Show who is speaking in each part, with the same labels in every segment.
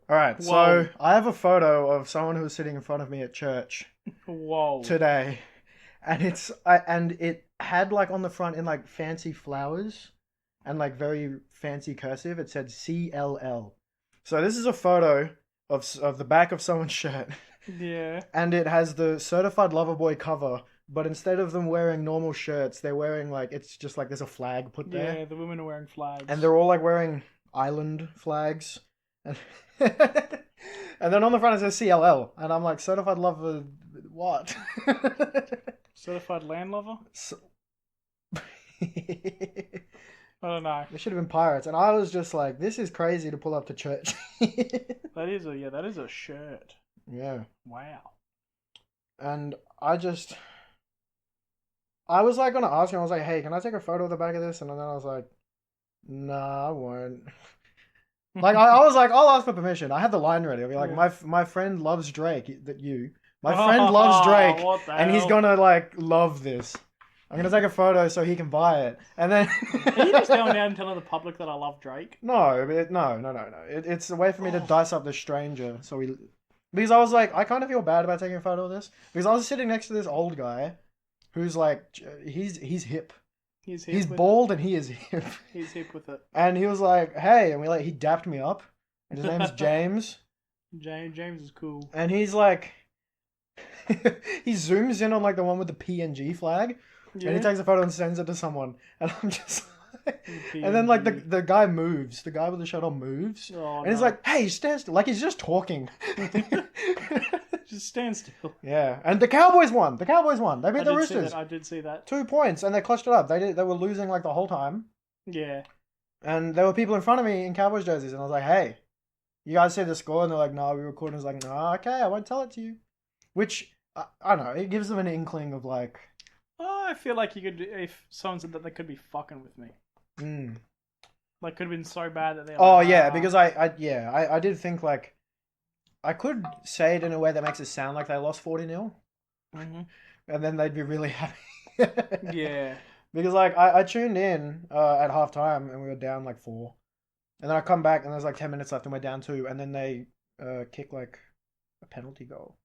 Speaker 1: All right, so
Speaker 2: Whoa.
Speaker 1: I have a photo of someone who was sitting in front of me at church
Speaker 2: Whoa.
Speaker 1: today, and it had like on the front in like fancy flowers and like very fancy cursive. It said CLL. So this is a photo of the back of someone's shirt,
Speaker 2: Yeah.
Speaker 1: and it has the Certified Lover Boy cover. But instead of them wearing normal shirts, they're wearing like it's just like there's a flag put there,
Speaker 2: Yeah, the women are wearing
Speaker 1: and
Speaker 2: flags.
Speaker 1: they're all like wearing island flags, and and then on the front it says CLL, and I'm like certified lover, what?
Speaker 2: Certified land lover?
Speaker 1: So...
Speaker 2: I don't know.
Speaker 1: They should have been pirates, and I was just like, this is crazy to pull up to church.
Speaker 2: That is a shirt.
Speaker 1: Yeah,
Speaker 2: Wow.
Speaker 1: and I was like gonna ask him. I was like, hey, can I take a photo of the back of this? And then I was like, nah, I won't. Like I was like, I'll ask for permission. I had the line ready. I'll be like,
Speaker 2: Yeah.
Speaker 1: my friend loves Drake. My friend loves Drake,
Speaker 2: What the
Speaker 1: and he's
Speaker 2: hell?
Speaker 1: gonna like love this. I'm gonna take a photo so he can buy it, and then
Speaker 2: Are you just going down and telling the public that I love Drake?
Speaker 1: no. It's a way for me to dice up this stranger. Because I was like, I kind of feel bad about taking a photo of this because I was sitting next to this old guy who's like, he's hip.
Speaker 2: He's
Speaker 1: He's
Speaker 2: hip with
Speaker 1: bald and he is hip.
Speaker 2: he's hip with it.
Speaker 1: And he was like, hey, and he dapped me up, and his name's James,
Speaker 2: James is cool.
Speaker 1: and he's like, he zooms in on like the one with the PNG flag, and he
Speaker 2: Yeah.
Speaker 1: takes a photo and sends it to someone, and I'm just like, and then like
Speaker 2: PNG.
Speaker 1: the guy moves, the guy with the shirt on moves,
Speaker 2: Oh
Speaker 1: and he's
Speaker 2: no.
Speaker 1: like, hey, stand still, like he's just talking.
Speaker 2: Just stand still.
Speaker 1: Yeah, and the Cowboys won. The Cowboys won. They
Speaker 2: I
Speaker 1: beat the
Speaker 2: did see
Speaker 1: Roosters.
Speaker 2: that. I did see that.
Speaker 1: 2 points, and they clutched it up. They were losing like the whole time.
Speaker 2: Yeah.
Speaker 1: And there were people in front of me in Cowboys jerseys, and I was like, "Hey, you guys see the score?" And they're like, "No, we recorded." I was like, "No, okay, I won't tell it to you." Which I don't know. It gives them an inkling of like,
Speaker 2: Oh, I feel like you could, if someone said that they could be fucking with me.
Speaker 1: mm.
Speaker 2: Like, could have been so bad that they're
Speaker 1: Oh
Speaker 2: like,
Speaker 1: yeah,
Speaker 2: ah.
Speaker 1: because I did think like I could say it in a way that makes it sound like they lost 40-0,
Speaker 2: hmm
Speaker 1: and then they'd be really happy.
Speaker 2: Yeah.
Speaker 1: Because like I tuned in at halftime and we were down like 4, and then I come back and there's like 10 minutes left and we're down 2, and then they kick like a penalty goal,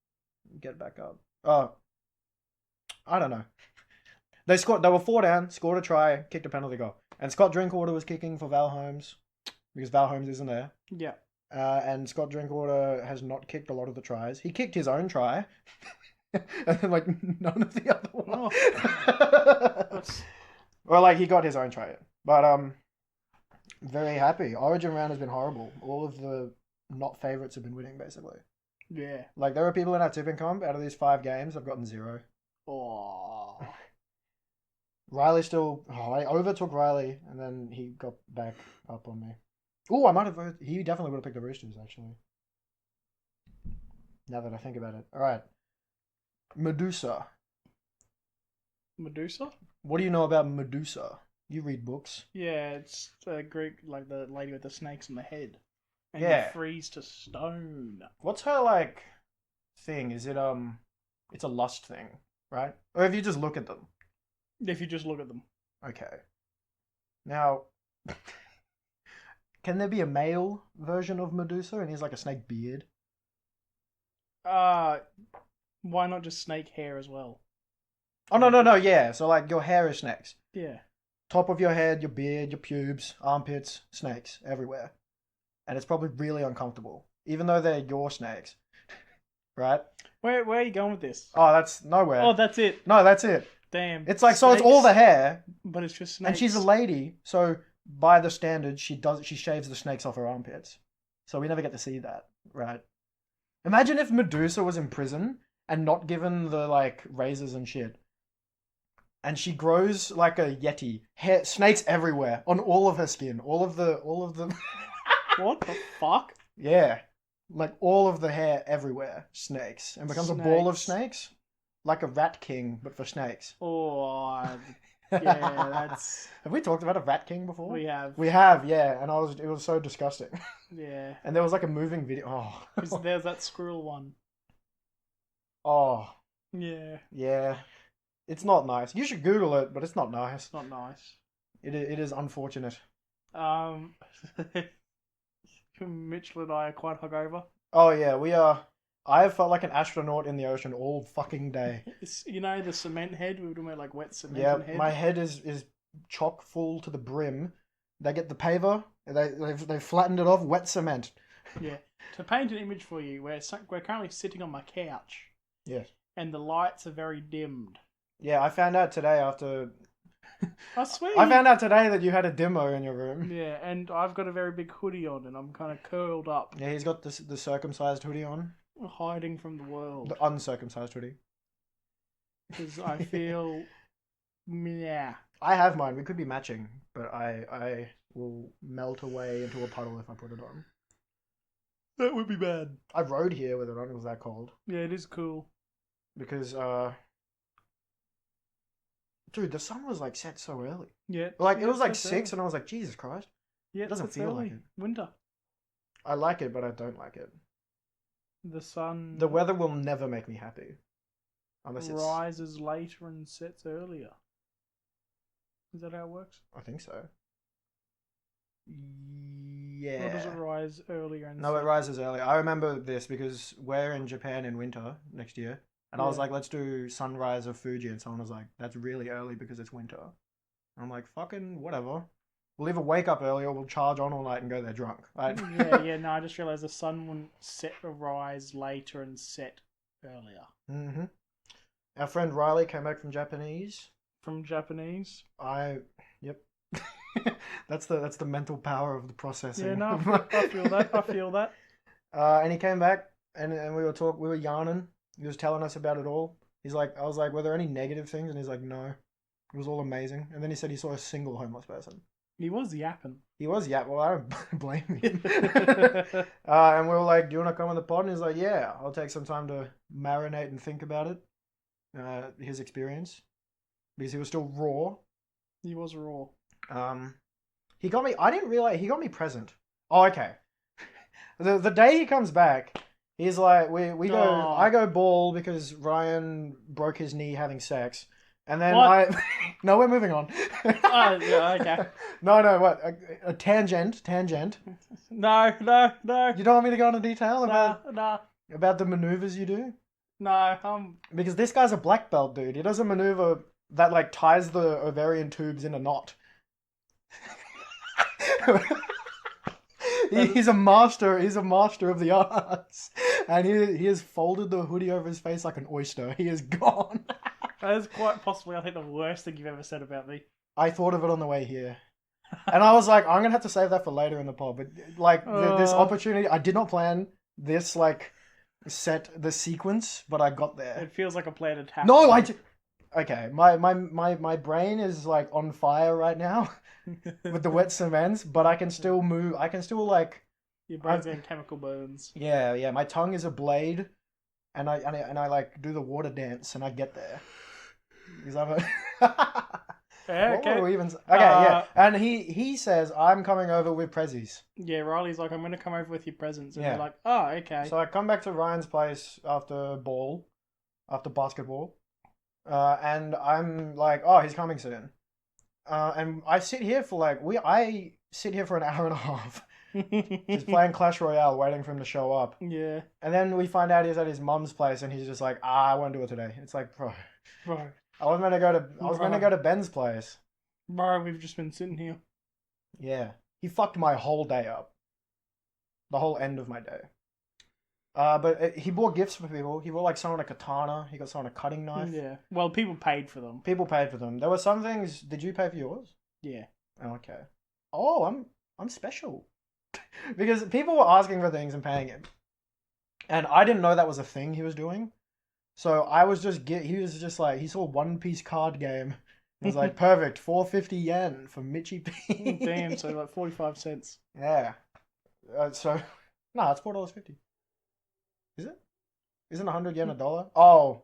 Speaker 1: get back up. Oh, I don't know. They scored. They were 4 down, scored a try, kicked a penalty goal, and Scott Drinkwater was kicking for Val Holmes because Val Holmes isn't there.
Speaker 2: Yeah.
Speaker 1: And Scott Drinkwater has not kicked a lot of the tries. He kicked his own try, and then like none of the other ones.
Speaker 2: That's,
Speaker 1: Or like he got his own try, but very happy. Origin round has been horrible. All of the not favorites have been winning basically.
Speaker 2: yeah.
Speaker 1: Like there are people in our tipping comp out of these 5 games, I've gotten 0.
Speaker 2: Oh.
Speaker 1: Riley still. Oh, I overtook Riley, and then he got back up on me. Oh, I might have. He definitely would have picked the Roosters actually. Now that I think about it. All right, Medusa.
Speaker 2: Medusa?
Speaker 1: What do you know about Medusa? You read books.
Speaker 2: Yeah, it's the Greek, like the lady with the snakes in the head. And
Speaker 1: Yeah.
Speaker 2: you freeze to stone.
Speaker 1: What's her like thing? Is it It's a lust thing, right? Or if you just look at them.
Speaker 2: If you just look at them.
Speaker 1: Okay. Now, can there be a male version of Medusa and he's like a snake beard?
Speaker 2: Uh, why not just snake hair as well?
Speaker 1: Oh no, yeah. So like your hair is snakes.
Speaker 2: Yeah.
Speaker 1: Top of your head, your beard, your pubes, armpits, snakes everywhere. And it's probably really uncomfortable, even though they're your snakes, right?
Speaker 2: Where are you going with this?
Speaker 1: Oh, that's nowhere.
Speaker 2: Oh, that's it.
Speaker 1: No, that's it.
Speaker 2: Damn.
Speaker 1: It's like so it's all the hair,
Speaker 2: But it's just snakes.
Speaker 1: and she's a lady, so by the standards, she shaves the snakes off her armpits, so we never get to see that, right? Imagine if Medusa was in prison and not given the like razors and shit, and she grows like a yeti, hair, snakes everywhere on all of her skin, all of the.
Speaker 2: What the fuck?
Speaker 1: Yeah, like all of the hair everywhere, snakes, and becomes a ball of snakes, like a rat king, but for snakes.
Speaker 2: Oh, yeah, that's...
Speaker 1: Have we talked about a rat king before?
Speaker 2: We have.
Speaker 1: We have, yeah, and it was so disgusting.
Speaker 2: Yeah.
Speaker 1: And there was like a moving video.
Speaker 2: There's that squirrel one.
Speaker 1: Oh,
Speaker 2: Yeah.
Speaker 1: yeah. It's not nice. You should Google it, but it's not nice.
Speaker 2: It's not nice.
Speaker 1: It is unfortunate.
Speaker 2: Um, Mitchell and I are quite hungover.
Speaker 1: Oh yeah, we are. I have felt like an astronaut in the ocean all fucking day.
Speaker 2: You know the cement head? We were talking about like wet cement
Speaker 1: Yeah,
Speaker 2: and head.
Speaker 1: my head is chock full to the brim. They get the paver. They've flattened it off. Wet cement.
Speaker 2: Yeah. To paint an image for you, we're currently sitting on my couch,
Speaker 1: Yes.
Speaker 2: and the lights are very dimmed.
Speaker 1: Yeah, I found out today after.
Speaker 2: I swear.
Speaker 1: I found out today that you had a dimmer in your room.
Speaker 2: Yeah, and I've got a very big hoodie on, and I'm kind of curled up,
Speaker 1: Yeah, he's got the circumcised hoodie on.
Speaker 2: hiding from the world,
Speaker 1: The uncircumcised hoodie.
Speaker 2: because I feel, yeah.
Speaker 1: I have mine. We could be matching, but I will melt away into a puddle if I put it on.
Speaker 2: That would be bad.
Speaker 1: I rode here with it on. It was that cold.
Speaker 2: Yeah, it is cool.
Speaker 1: Because dude, the sun was like set so early.
Speaker 2: Yeah.
Speaker 1: Like
Speaker 2: yeah,
Speaker 1: it was like
Speaker 2: that's
Speaker 1: 6,
Speaker 2: early.
Speaker 1: and I was like, Jesus Christ.
Speaker 2: Yeah,
Speaker 1: It doesn't
Speaker 2: that's
Speaker 1: feel
Speaker 2: early.
Speaker 1: like it.
Speaker 2: Winter.
Speaker 1: I like it, but I don't like it.
Speaker 2: The sun.
Speaker 1: The weather will never make me happy, unless it's.
Speaker 2: rises later and sets earlier. Is that how it works?
Speaker 1: I think so.
Speaker 2: Or
Speaker 1: Yeah.
Speaker 2: does it rise earlier and
Speaker 1: No,
Speaker 2: set?
Speaker 1: it rises early. I remember this because we're in Japan in winter next year. And I was
Speaker 2: Yeah.
Speaker 1: like, let's do sunrise of Fuji. And someone was like, that's really early because it's winter. And I'm like, fucking whatever. We'll either wake up early or we'll charge on all night and go there drunk. Like,
Speaker 2: Yeah. No, I just realised the sun wouldn't set or rise later and set earlier.
Speaker 1: Mm-hmm. Our friend Riley came back from Japanese.
Speaker 2: From Japanese.
Speaker 1: Yep. That's the mental power of the processing.
Speaker 2: Yeah, no, I feel that. I feel that.
Speaker 1: And he came back and we were yarning. He was telling us about it all. I was like, were there any negative things? And he's like, no. It was all amazing. And then he said he saw a single homeless person.
Speaker 2: He was yapping.
Speaker 1: He was, yeah. Well, I don't blame him. And we were like, do you want to come on the pod? And he's like, yeah, I'll take some time to marinate and think about it. His experience. Because he was still raw.
Speaker 2: He was raw.
Speaker 1: He got me. I didn't realize he got me present. Oh, okay. The day he comes back, he's like, we go.
Speaker 2: Oh.
Speaker 1: I go ball because Ryan broke his knee having sex, and then
Speaker 2: What?
Speaker 1: No, we're moving on.
Speaker 2: Oh, yeah, okay.
Speaker 1: No, what? A tangent.
Speaker 2: No.
Speaker 1: You don't want me to go into detail
Speaker 2: Nah.
Speaker 1: about the maneuvers you do?
Speaker 2: No,
Speaker 1: Because this guy's a black belt, dude. He does a maneuver that like ties the ovarian tubes in a knot. He's a master. He's a master of the arts, and he has folded the hoodie over his face like an oyster. He is gone.
Speaker 2: that is quite possibly, I think, the worst thing you've ever said about me.
Speaker 1: I thought of it on the way here, and I was like, I'm gonna have to save that for later in the pod. But like this opportunity, I did not plan this like set the sequence, but I got there.
Speaker 2: It feels like a planned attack.
Speaker 1: No, okay. My brain is like on fire right now with the wet cements, but I can still move. I can still like.
Speaker 2: Your brain's getting chemical burns.
Speaker 1: Yeah. My tongue is a blade, and I like do the water dance, and I get there. Because I'm a.
Speaker 2: Yeah,
Speaker 1: What
Speaker 2: okay.
Speaker 1: were we even? Okay, yeah. And he says I'm coming over with prezzies.
Speaker 2: Yeah, Riley's like, I'm going to come over with your presents. And
Speaker 1: Yeah.
Speaker 2: we're like, oh, okay.
Speaker 1: So I come back to Ryan's place after basketball, and I'm like, oh, he's coming soon. And I sit here for I sit here for an hour and a half, just playing Clash Royale, waiting for him to show up.
Speaker 2: Yeah.
Speaker 1: And then we find out he's at his mum's place, and he's just like, I won't do it today. It's like, bro, I was meant to go to Ben's place.
Speaker 2: Bro, we've just been sitting here.
Speaker 1: Yeah, he fucked my whole day up. The whole end of my day. But he bought gifts for people. He bought like someone a katana. He got someone a cutting knife.
Speaker 2: Yeah. Well, people paid for them.
Speaker 1: People paid for them. There were some things. Did you pay for yours?
Speaker 2: Yeah.
Speaker 1: Oh, okay. Oh, I'm special. Because people were asking for things and paying him, and I didn't know that was a thing he was doing. So I was just he was just like, he saw One Piece card game. He was like, perfect, 450 yen for Michi P.
Speaker 2: Damn, so like 45 cents.
Speaker 1: Yeah. So no, it's $4.50. Is it? Isn't 100 yen a dollar? Oh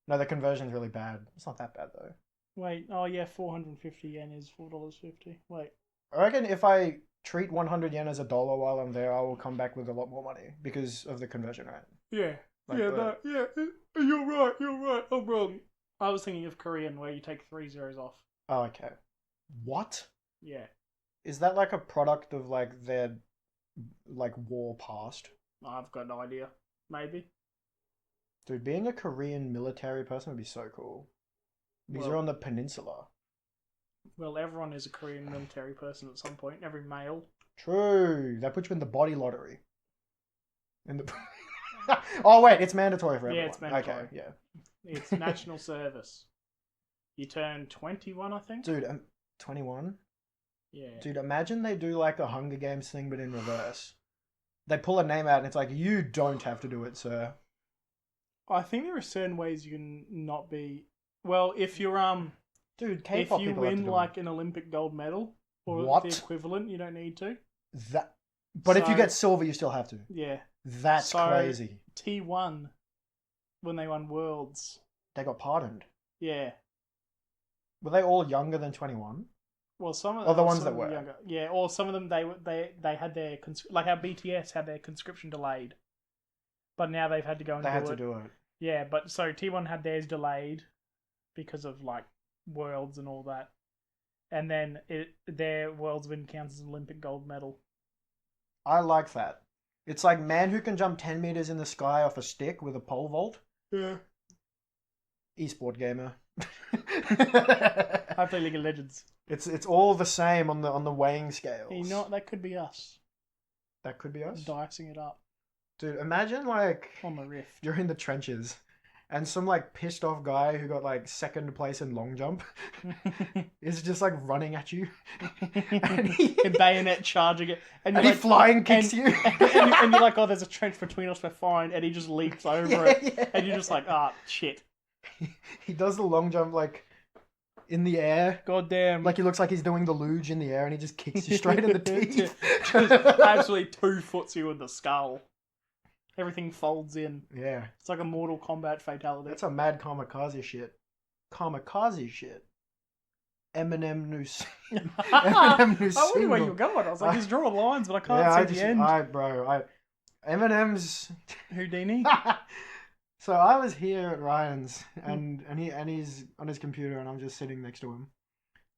Speaker 1: no, the conversion's really bad. It's not that bad though.
Speaker 2: Wait, oh yeah, 450 yen is $4.50. Wait.
Speaker 1: I reckon if I treat 100 yen as a dollar while I'm there, I will come back with a lot more money because of the conversion rate.
Speaker 2: Yeah.
Speaker 1: Like
Speaker 2: yeah,
Speaker 1: the-
Speaker 2: you're right, I'm wrong. I was thinking of Korean where you take 3 zeros off.
Speaker 1: Oh, okay. What?
Speaker 2: Yeah.
Speaker 1: Is that like a product of like their like war past.
Speaker 2: I've got no idea. Maybe.
Speaker 1: Dude, being a Korean military person would be so cool. Because
Speaker 2: Well-
Speaker 1: you're on the peninsula.
Speaker 2: Well, everyone is a Korean military person at some point. Every male.
Speaker 1: True. That puts you in the body lottery. In the. Oh wait, it's mandatory for everyone.
Speaker 2: Yeah, it's mandatory.
Speaker 1: Okay, yeah.
Speaker 2: It's national service. You turn 21, I think.
Speaker 1: Dude, 21.
Speaker 2: Yeah.
Speaker 1: Dude, imagine they do like a Hunger Games thing, but in reverse. They pull a name out, and it's like, you don't have to do it, sir.
Speaker 2: I think there are certain ways you can not be. Well, if you're
Speaker 1: Dude,
Speaker 2: if
Speaker 1: K-pop
Speaker 2: you
Speaker 1: people have to
Speaker 2: win
Speaker 1: do
Speaker 2: like an Olympic gold medal or
Speaker 1: What?
Speaker 2: the equivalent, you don't need to.
Speaker 1: it. That. But if you
Speaker 2: So-
Speaker 1: get silver, you still have to.
Speaker 2: Yeah.
Speaker 1: That's
Speaker 2: So-
Speaker 1: crazy.
Speaker 2: T1 when they won Worlds.
Speaker 1: They got pardoned.
Speaker 2: Yeah.
Speaker 1: Were they all younger than 21?
Speaker 2: Well, some of
Speaker 1: Oh, the ones
Speaker 2: some
Speaker 1: that
Speaker 2: of them
Speaker 1: were.
Speaker 2: younger. Yeah, or some of them they had their like how BTS had their conscription delayed, but now they've had to go and
Speaker 1: They
Speaker 2: do
Speaker 1: had
Speaker 2: it.
Speaker 1: to do it.
Speaker 2: Yeah, but so T1 had theirs delayed because of like Worlds and all that, and then their Worlds win counts as an Olympic gold medal.
Speaker 1: I like that. It's like man who can jump 10 meters in the sky off a stick with a pole vault.
Speaker 2: Yeah.
Speaker 1: Esport gamer.
Speaker 2: I play League of Legends.
Speaker 1: It's all the same on the weighing scales.
Speaker 2: You know what? That could be us
Speaker 1: That could be us.
Speaker 2: dicing it up
Speaker 1: Dude, imagine like
Speaker 2: on the rift.
Speaker 1: you're in the trenches and some like pissed off guy who got like second place in long jump is just like running at you. and he,
Speaker 2: And bayonet charging it, and,
Speaker 1: and
Speaker 2: you're
Speaker 1: he flying kicks
Speaker 2: and,
Speaker 1: you.
Speaker 2: and you're like, oh, there's a trench between us, we're fine, and he just leaps over
Speaker 1: Yeah,
Speaker 2: it,
Speaker 1: yeah.
Speaker 2: and you're just like, ah, shit,
Speaker 1: He does the long jump like in the air.
Speaker 2: goddamn,
Speaker 1: Like he looks like he's doing the luge in the air and he just kicks you straight in the teeth.
Speaker 2: just absolutely 2-foots you in the skull. Everything folds in.
Speaker 1: Yeah.
Speaker 2: It's like a Mortal Kombat fatality.
Speaker 1: That's a mad kamikaze shit. Kamikaze shit. Eminem new Eminem new
Speaker 2: I wonder where
Speaker 1: single.
Speaker 2: you're going. I was like, he's drawing lines, but I can't
Speaker 1: Yeah,
Speaker 2: see the end.
Speaker 1: Eminem's.
Speaker 2: Houdini.
Speaker 1: So I was here at Ryan's and he's on his computer and I'm just sitting next to him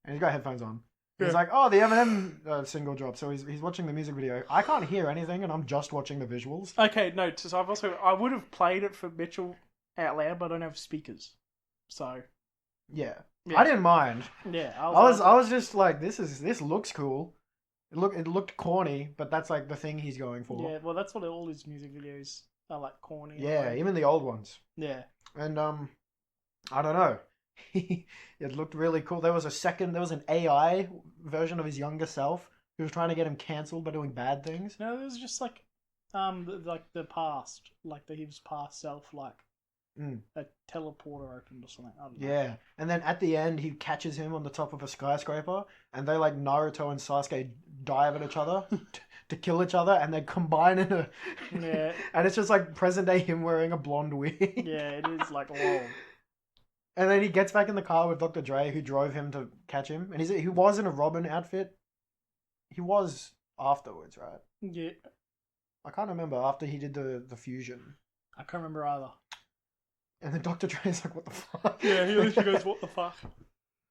Speaker 1: and he's got headphones on. He's
Speaker 2: Yeah.
Speaker 1: like, oh, the Eminem single dropped. So he's watching the music video. I can't hear anything and I'm just watching the visuals.
Speaker 2: Okay, no. So I would have played it for Mitchell out loud, but I don't have speakers. So
Speaker 1: Yeah,
Speaker 2: yeah.
Speaker 1: I didn't mind.
Speaker 2: Yeah,
Speaker 1: I was just like, this looks cool. It looked corny, but that's like the thing he's going for.
Speaker 2: Yeah, well, that's what all his music videos are like, corny.
Speaker 1: Yeah,
Speaker 2: like,
Speaker 1: even the old ones.
Speaker 2: yeah.
Speaker 1: And I don't know. It looked really cool. There was an AI version of his younger self who was trying to get him cancelled by doing bad things.
Speaker 2: No, it was just like the past, like his past self, like a teleporter opened or something. I don't know.
Speaker 1: Yeah. And then at the end he catches him on the top of a skyscraper and they like Naruto and Sasuke dive at each other to kill each other and they combine in a
Speaker 2: Yeah.
Speaker 1: and it's just like present day him wearing a blonde wig.
Speaker 2: Yeah, it is like whoa.
Speaker 1: And then he gets back in the car with Dr. Dre, who drove him to catch him. And he was in a Robin outfit. He was afterwards, right?
Speaker 2: Yeah,
Speaker 1: I can't remember after he did the fusion.
Speaker 2: I can't remember either.
Speaker 1: And then Dr. Dre's like, what the fuck?
Speaker 2: Yeah, he literally goes, "What the fuck?"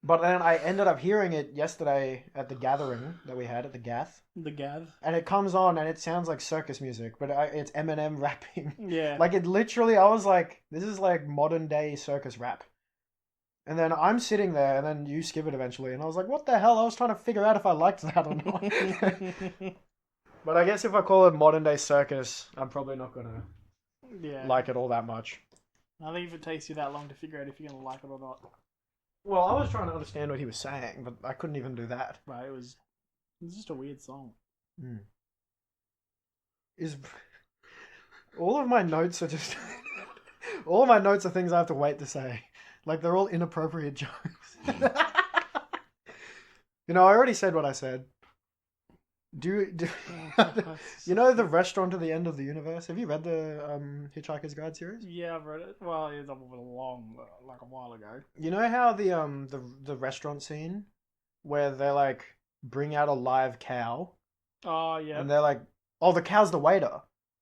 Speaker 1: But then I ended up hearing it yesterday at the gathering that we had at the Gath.
Speaker 2: The Gav.
Speaker 1: And it comes on and it sounds like circus music, but it's Eminem rapping.
Speaker 2: Yeah.
Speaker 1: Like it literally, I was like, this is like modern day circus rap. And then I'm sitting there, and then you skip it eventually, and I was like, what the hell? I was trying to figure out if I liked that or not. But I guess if I call it modern day circus, I'm probably not gonna
Speaker 2: Yeah.
Speaker 1: like it all that much.
Speaker 2: I think if it takes you that long to figure out if you're gonna like it or not.
Speaker 1: Well, I was trying to understand what he was saying, but I couldn't even do that.
Speaker 2: Right, it was just a weird song.
Speaker 1: Is all of my notes are just all of my notes are things I have to wait to say. Like they're all inappropriate jokes. You know, I already said what I said. Do you know the restaurant at the end of the universe? Have you read the Hitchhiker's Guide series?
Speaker 2: Yeah, I've read it. Well, it's a long, like a while ago.
Speaker 1: You know how the restaurant scene where they like bring out a live cow
Speaker 2: Oh yeah.
Speaker 1: and they're like, "Oh, the cow's the waiter,"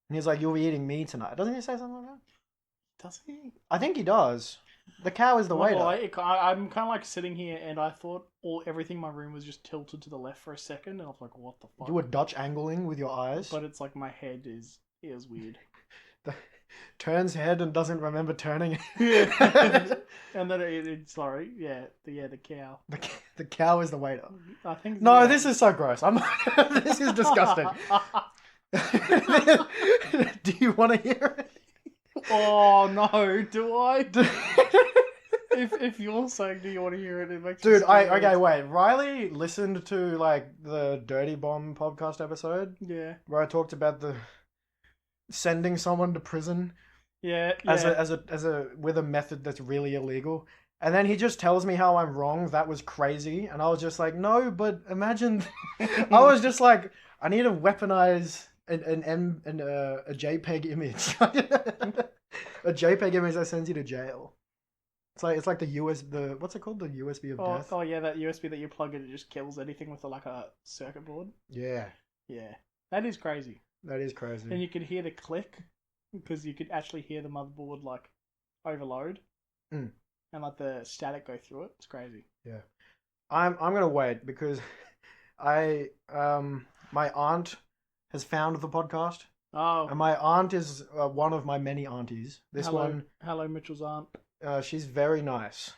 Speaker 1: and he's like, "You'll be eating me tonight." Doesn't he say something like that?
Speaker 2: Does he?
Speaker 1: I think he does. The cow is the waiter.
Speaker 2: I'm kind of like sitting here, and I thought everything in my room was just tilted to the left for a second, and I was like, "What the fuck?"
Speaker 1: You were Dutch angling with your eyes.
Speaker 2: But it's like my head is weird.
Speaker 1: Turns head and doesn't remember turning.
Speaker 2: Yeah. And then sorry, the cow.
Speaker 1: The cow is the waiter.
Speaker 2: I think.
Speaker 1: No,
Speaker 2: yeah.
Speaker 1: this is so gross. This is disgusting. Do you want to hear it?
Speaker 2: Oh no, do I? if you're saying do you want to hear it, it makes
Speaker 1: Dude,
Speaker 2: me scared.
Speaker 1: okay, wait. Riley listened to like the Dirty Bomb podcast episode
Speaker 2: Yeah.
Speaker 1: where I talked about the sending someone to prison
Speaker 2: Yeah.
Speaker 1: as a with a method that's really illegal. And then he just tells me how I'm wrong. That was crazy. And I was just like, no, but imagine. I was just like, I need to weaponize a JPEG image. A JPEG image that sends you to jail. It's like the what's it called? The USB of death.
Speaker 2: Oh yeah, that USB that you plug in, it just kills anything with like a circuit board.
Speaker 1: Yeah.
Speaker 2: Yeah. That is crazy.
Speaker 1: That is crazy.
Speaker 2: And you could hear the click because you could actually hear the motherboard like overload.
Speaker 1: Mm.
Speaker 2: And like the static go through it. It's crazy.
Speaker 1: Yeah. I'm gonna wait because my aunt has found the podcast.
Speaker 2: Oh.
Speaker 1: And my aunt is one of my many aunties.
Speaker 2: Hello, Mitchell's aunt.
Speaker 1: She's very nice.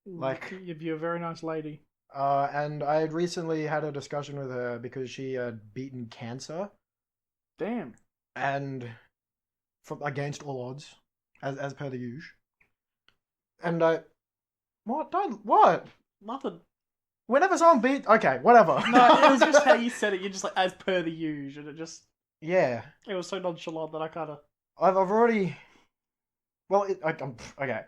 Speaker 1: Like,
Speaker 2: you're a very nice lady.
Speaker 1: And I had recently had a discussion with her because she had beaten cancer.
Speaker 2: Damn.
Speaker 1: And against all odds, as per the usual. And what?
Speaker 2: Nothing.
Speaker 1: Whenever someone beat, okay, whatever.
Speaker 2: No, it was just how you said it. You're just like as per the usual, and it just
Speaker 1: yeah.
Speaker 2: It was so nonchalant that I kind of.
Speaker 1: I've already. Well, okay.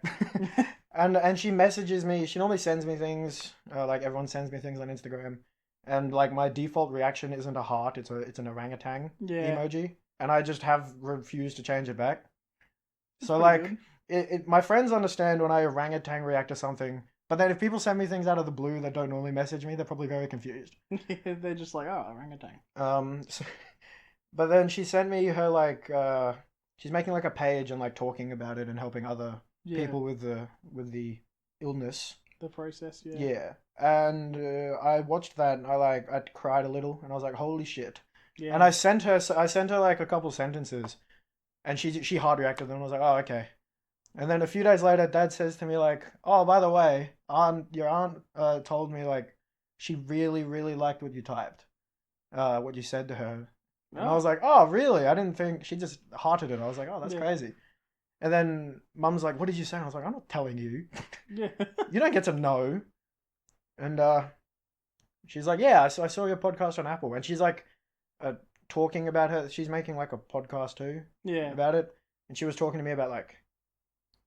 Speaker 1: and she messages me. She normally sends me things. Like everyone sends me things on Instagram, and like my default reaction isn't a heart. It's an orangutan emoji, and I just have refused to change it back. So like, my friends understand when I orangutan react to something, but then if people send me things out of the blue that don't normally message me, they're probably very confused.
Speaker 2: They're just like, oh, orangutan.
Speaker 1: But then she sent me her like. She's making like a page and like talking about it and helping other people with the illness.
Speaker 2: The process, yeah.
Speaker 1: Yeah, and I watched that and I cried a little and I was like, holy shit. Yeah. And I sent her like a couple sentences, and she hard reacted them and I was like, oh okay. And then a few days later, Dad says to me like, oh by the way, your aunt told me like she really really liked what you typed, what you said to her. And I was like, oh, really? I didn't think... She just hearted it. I was like, oh, that's crazy. And then Mum's like, what did you say? And I was like, I'm not telling you.
Speaker 2: Yeah.
Speaker 1: You don't get to know. And she's like, yeah, I saw your podcast on Apple. And she's like talking about her... She's making like a podcast too.
Speaker 2: Yeah.
Speaker 1: About it. And she was talking to me about like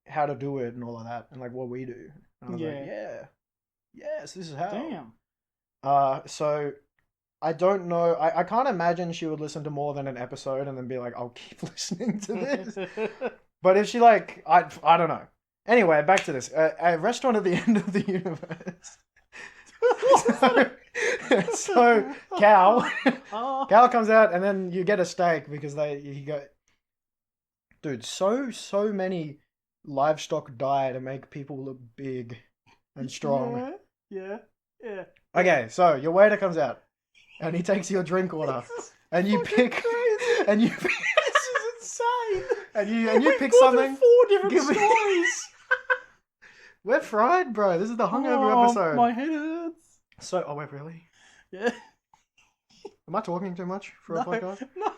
Speaker 1: how to do it and all of that. And like what we do. And I was like, yeah. Yes, this is how.
Speaker 2: Damn.
Speaker 1: So... I don't know. I can't imagine she would listen to more than an episode and then be like, I'll keep listening to this. But if she like, I don't know. Anyway, back to this. A restaurant at the end of the universe. so Cal comes out and then you get a steak because you go. Dude, so many livestock die to make people look big and strong.
Speaker 2: Yeah.
Speaker 1: Okay, so your waiter comes out. And he takes your drink order, and you pick,
Speaker 2: crazy.
Speaker 1: and you.
Speaker 2: This is insane.
Speaker 1: And you pick something.
Speaker 2: 4 different stories.
Speaker 1: We're fried, bro. This is the hungover episode.
Speaker 2: My head hurts.
Speaker 1: So, wait, really?
Speaker 2: Yeah.
Speaker 1: Am I talking too much for a podcast?
Speaker 2: No. Am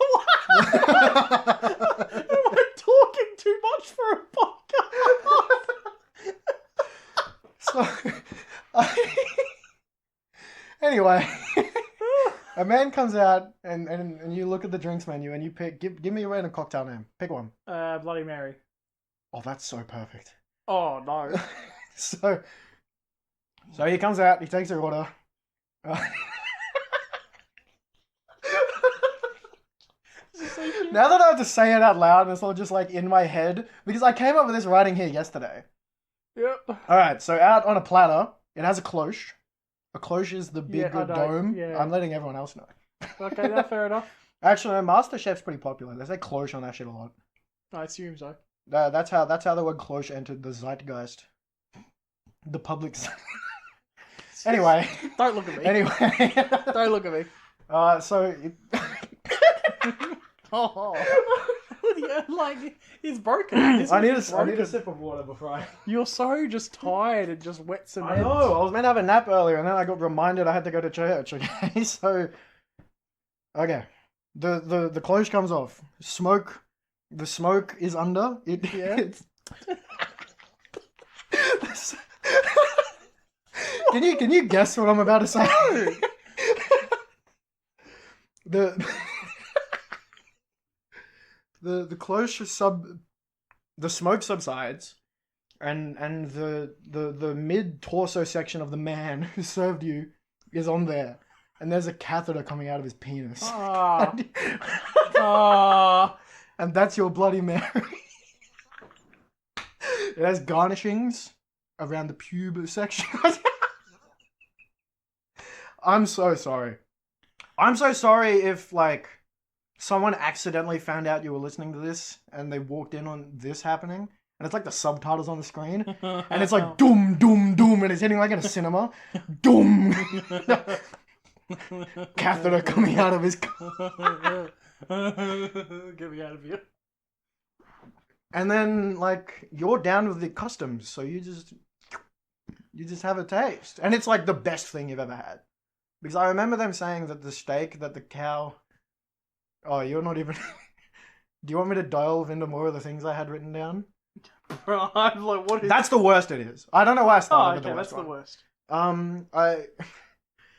Speaker 2: I talking too much for a podcast?
Speaker 1: Anyway. A man comes out and you look at the drinks menu and you pick. Give me a random cocktail name. Pick one.
Speaker 2: Bloody Mary.
Speaker 1: Oh, that's so perfect.
Speaker 2: Oh no.
Speaker 1: So he comes out. He takes your order. Now that I have to say it out loud, and it's not just like in my head because I came up with this writing here yesterday.
Speaker 2: Yep.
Speaker 1: All right. So out on a platter, it has a cloche. A cloche is the big dome. Yeah. I'm letting everyone else know.
Speaker 2: Okay, that's fair enough.
Speaker 1: Actually, no, MasterChef's pretty popular. They say cloche on that shit a lot.
Speaker 2: I assume so.
Speaker 1: That's how the word cloche entered the zeitgeist The public. Anyway.
Speaker 2: Don't look at me.
Speaker 1: Anyway.
Speaker 2: Don't look at me.
Speaker 1: So.
Speaker 2: Oh. Yeah, like, it's broken.
Speaker 1: I need a sip of water before I.
Speaker 2: You're so just tired and just wet cement.
Speaker 1: I know. I was meant to have a nap earlier, and then I got reminded I had to go to church. Okay, so. Okay, the clothes comes off. Smoke. The smoke is under it.
Speaker 2: Yeah.
Speaker 1: Can you guess what I'm about to say? the the clothes the smoke subsides, and the mid torso section of the man who served you is on there, and there's a catheter coming out of his penis.
Speaker 2: Ah. Ah.
Speaker 1: And that's your Bloody Mary. It has garnishings around the pube section. I'm so sorry. I'm so sorry if, like, someone accidentally found out you were listening to this and they walked in on this happening. And it's like the subtitles on the screen. And it's like, doom, doom, doom. And it's hitting like in a cinema. Doom. Catheter coming out of his...
Speaker 2: Get me out of here.
Speaker 1: And then, like, you're down with the customs. So you just have a taste. And it's like the best thing you've ever had. Because I remember them saying that the steak that the cow... Oh, you're not even... Do you want me to delve into more of the things I had written down?
Speaker 2: I'm like, what is...
Speaker 1: That's the worst it is. I don't know why I started with
Speaker 2: okay,
Speaker 1: the worst
Speaker 2: that's
Speaker 1: one.
Speaker 2: the worst.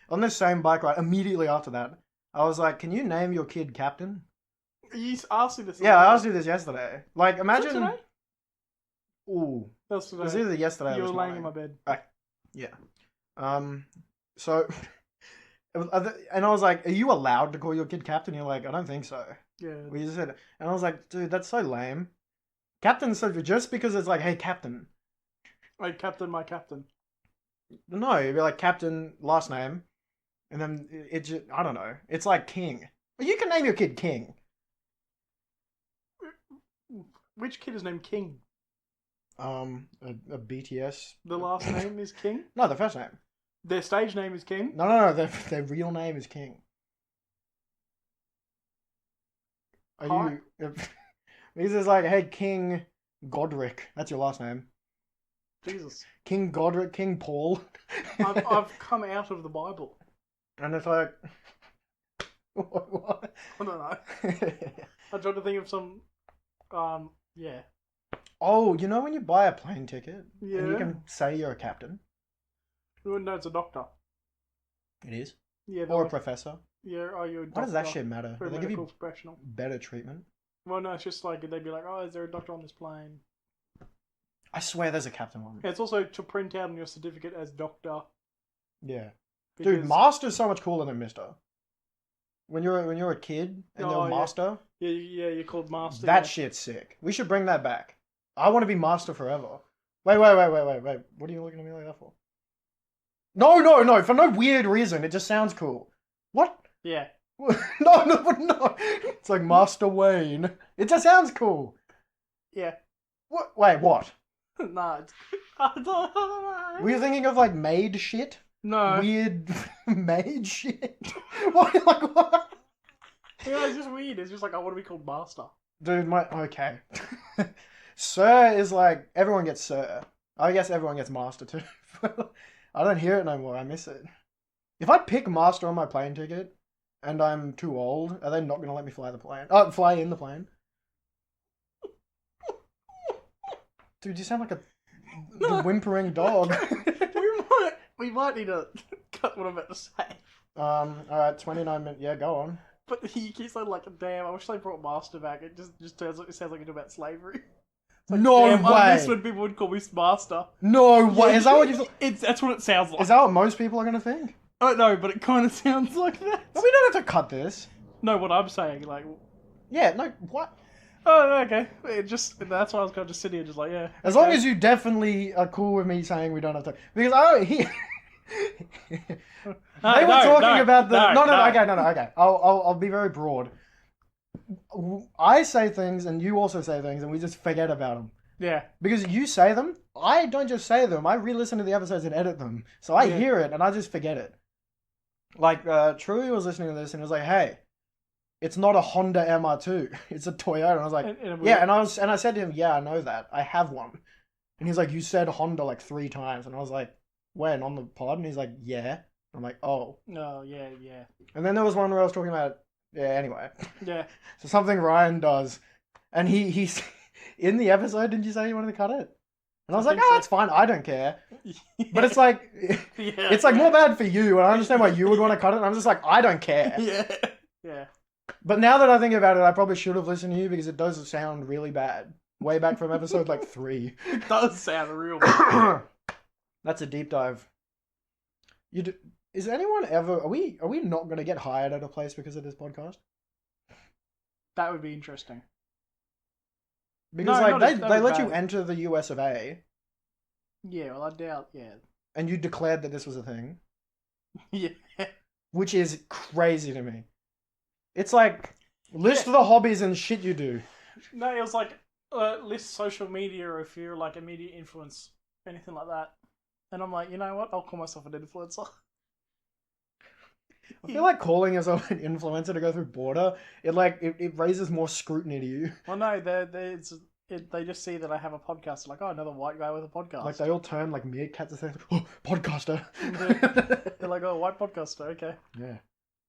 Speaker 1: On this same bike ride, immediately after that, I was like, can you name your kid Captain?
Speaker 2: You asked me this.
Speaker 1: Yeah, I asked you this yesterday. Like, imagine...
Speaker 2: today?
Speaker 1: Ooh.
Speaker 2: That's
Speaker 1: It
Speaker 2: today.
Speaker 1: was either yesterday or
Speaker 2: You were
Speaker 1: this
Speaker 2: laying in
Speaker 1: morning.
Speaker 2: my bed.
Speaker 1: Yeah. So... And I was like, are you allowed to call your kid Captain? You're like, I don't think so.
Speaker 2: Yeah.
Speaker 1: We just said... And I was like, dude, that's so lame. Captain, so just because it's like, hey, Captain.
Speaker 2: Like, Captain, my Captain.
Speaker 1: No, it'd be like Captain, last name. And then it just... I don't know. It's like King. You can name your kid King.
Speaker 2: Which kid is named King?
Speaker 1: A BTS.
Speaker 2: The last name is King?
Speaker 1: No, the first name.
Speaker 2: Their stage name is King?
Speaker 1: No. Their real name is King. Are you? This is like, hey, King Godric. That's your last name.
Speaker 2: Jesus.
Speaker 1: King Godric, King Paul.
Speaker 2: I've come out of the Bible.
Speaker 1: And it's like, what?
Speaker 2: I don't know. I'm trying to think of some. Yeah.
Speaker 1: Oh, you know when you buy a plane ticket
Speaker 2: Yeah.
Speaker 1: and you can say you're a captain?
Speaker 2: No, it's a doctor.
Speaker 1: It is.
Speaker 2: Yeah.
Speaker 1: Or a professor.
Speaker 2: Yeah, are you a doctor?
Speaker 1: What does that shit matter?
Speaker 2: Or a
Speaker 1: Do they give
Speaker 2: medical
Speaker 1: you
Speaker 2: professional?
Speaker 1: better treatment?
Speaker 2: Well, no, it's just like they'd be like, oh, is there a doctor on this plane?
Speaker 1: I swear there's a captain one.
Speaker 2: Yeah, it's also to print out on your certificate as doctor.
Speaker 1: Yeah.
Speaker 2: Because...
Speaker 1: Dude, master's so much cooler than mister. When you're a kid and you're a master.
Speaker 2: Yeah, you're called master.
Speaker 1: That shit's sick. We should bring that back. I want to be master forever. Wait. What are you looking at me like that for? No. For no weird reason. It just sounds cool. What?
Speaker 2: Yeah.
Speaker 1: No. It's like Master Wayne. It just sounds cool.
Speaker 2: Yeah.
Speaker 1: What? Wait, what?
Speaker 2: Nah, it's... I don't know.
Speaker 1: Were you thinking of like maid shit?
Speaker 2: No.
Speaker 1: Weird maid shit? What? Like what?
Speaker 2: Yeah, it's just weird. It's just like, I want to be called master.
Speaker 1: Dude, okay. Sir is like, everyone gets sir. I guess everyone gets master too. I don't hear it no more. I miss it. If I pick master on my plane ticket and I'm too old, are they not going to let me fly the plane? Oh, fly in the plane. Dude, you sound like the whimpering dog.
Speaker 2: we might need to cut what I'm about to say.
Speaker 1: Alright, 29 minutes. Yeah, go on.
Speaker 2: But he keeps saying like, damn, I wish they brought master back. It just sounds like it's about slavery. Like,
Speaker 1: no
Speaker 2: damn,
Speaker 1: way!
Speaker 2: I miss when people would call me master.
Speaker 1: No way! Is that what you...
Speaker 2: That's what it sounds like.
Speaker 1: Is that what most people are going to think?
Speaker 2: I don't know, but it kind of sounds like that.
Speaker 1: No, we don't have to cut this.
Speaker 2: No, what I'm saying, like...
Speaker 1: Yeah, no, what?
Speaker 2: Oh, okay. That's why I was kind of just sitting here just like, yeah.
Speaker 1: As long as you definitely are cool with me saying we don't have to... Because I don't hear... They were talking about the... No, okay. I'll be very broad. I say things and you also say things and we just forget about them.
Speaker 2: Yeah.
Speaker 1: Because you say them I don't just say them. I re-listen to the episodes and edit them, so I
Speaker 2: Yeah.
Speaker 1: hear it and I just forget it. Like Truly was listening to this and was like, "Hey, it's not a Honda MR2. It's a Toyota." And I was like,
Speaker 2: And
Speaker 1: "Yeah." And I said to him, "Yeah, I know that. I have one." And he's like, "You said Honda like 3 times." And I was like, "When on the pod?" And he's like, "Yeah." I'm like, "Oh."
Speaker 2: Oh, yeah, yeah.
Speaker 1: And then there was one where I was talking about, yeah. Anyway,
Speaker 2: Yeah.
Speaker 1: so something Ryan does, and he's in the episode. Didn't you say you wanted to cut it? And I was
Speaker 2: I
Speaker 1: like,
Speaker 2: think
Speaker 1: "Oh,
Speaker 2: so.
Speaker 1: it's fine. I don't care."
Speaker 2: Yeah.
Speaker 1: But it's like,
Speaker 2: Yeah,
Speaker 1: it's like
Speaker 2: yeah.
Speaker 1: more bad for you, and I understand why you would want to cut it. And I'm just like, I don't care.
Speaker 2: Yeah. Yeah.
Speaker 1: But now that I think about it, I probably should have listened to you because it does sound really bad. Way back from episode like 3.
Speaker 2: It does sound real bad.
Speaker 1: That's a deep dive. Is anyone ever? Are we not going to get hired at a place because of this podcast?
Speaker 2: That would be interesting.
Speaker 1: Because
Speaker 2: No,
Speaker 1: like
Speaker 2: not
Speaker 1: they
Speaker 2: as-
Speaker 1: they
Speaker 2: that'd be
Speaker 1: let you
Speaker 2: bad.
Speaker 1: enter the US of A,
Speaker 2: Yeah, well, I doubt. Yeah.
Speaker 1: and you declared that this was a thing,
Speaker 2: Yeah.
Speaker 1: which is crazy to me. It's like list
Speaker 2: Yeah.
Speaker 1: the hobbies and shit you do.
Speaker 2: No, it was like list social media or if you're like a media influence, anything like that. And I'm like, you know what? I'll call myself an influencer.
Speaker 1: I feel like calling yourself an influencer to go through border, it raises more scrutiny to you.
Speaker 2: Well, no, they just see that I have a podcast. Like, oh, another white guy with a podcast.
Speaker 1: Like they all turn like meerkats and say, "Oh, podcaster."
Speaker 2: They're like, oh, white podcaster. Okay.
Speaker 1: Yeah.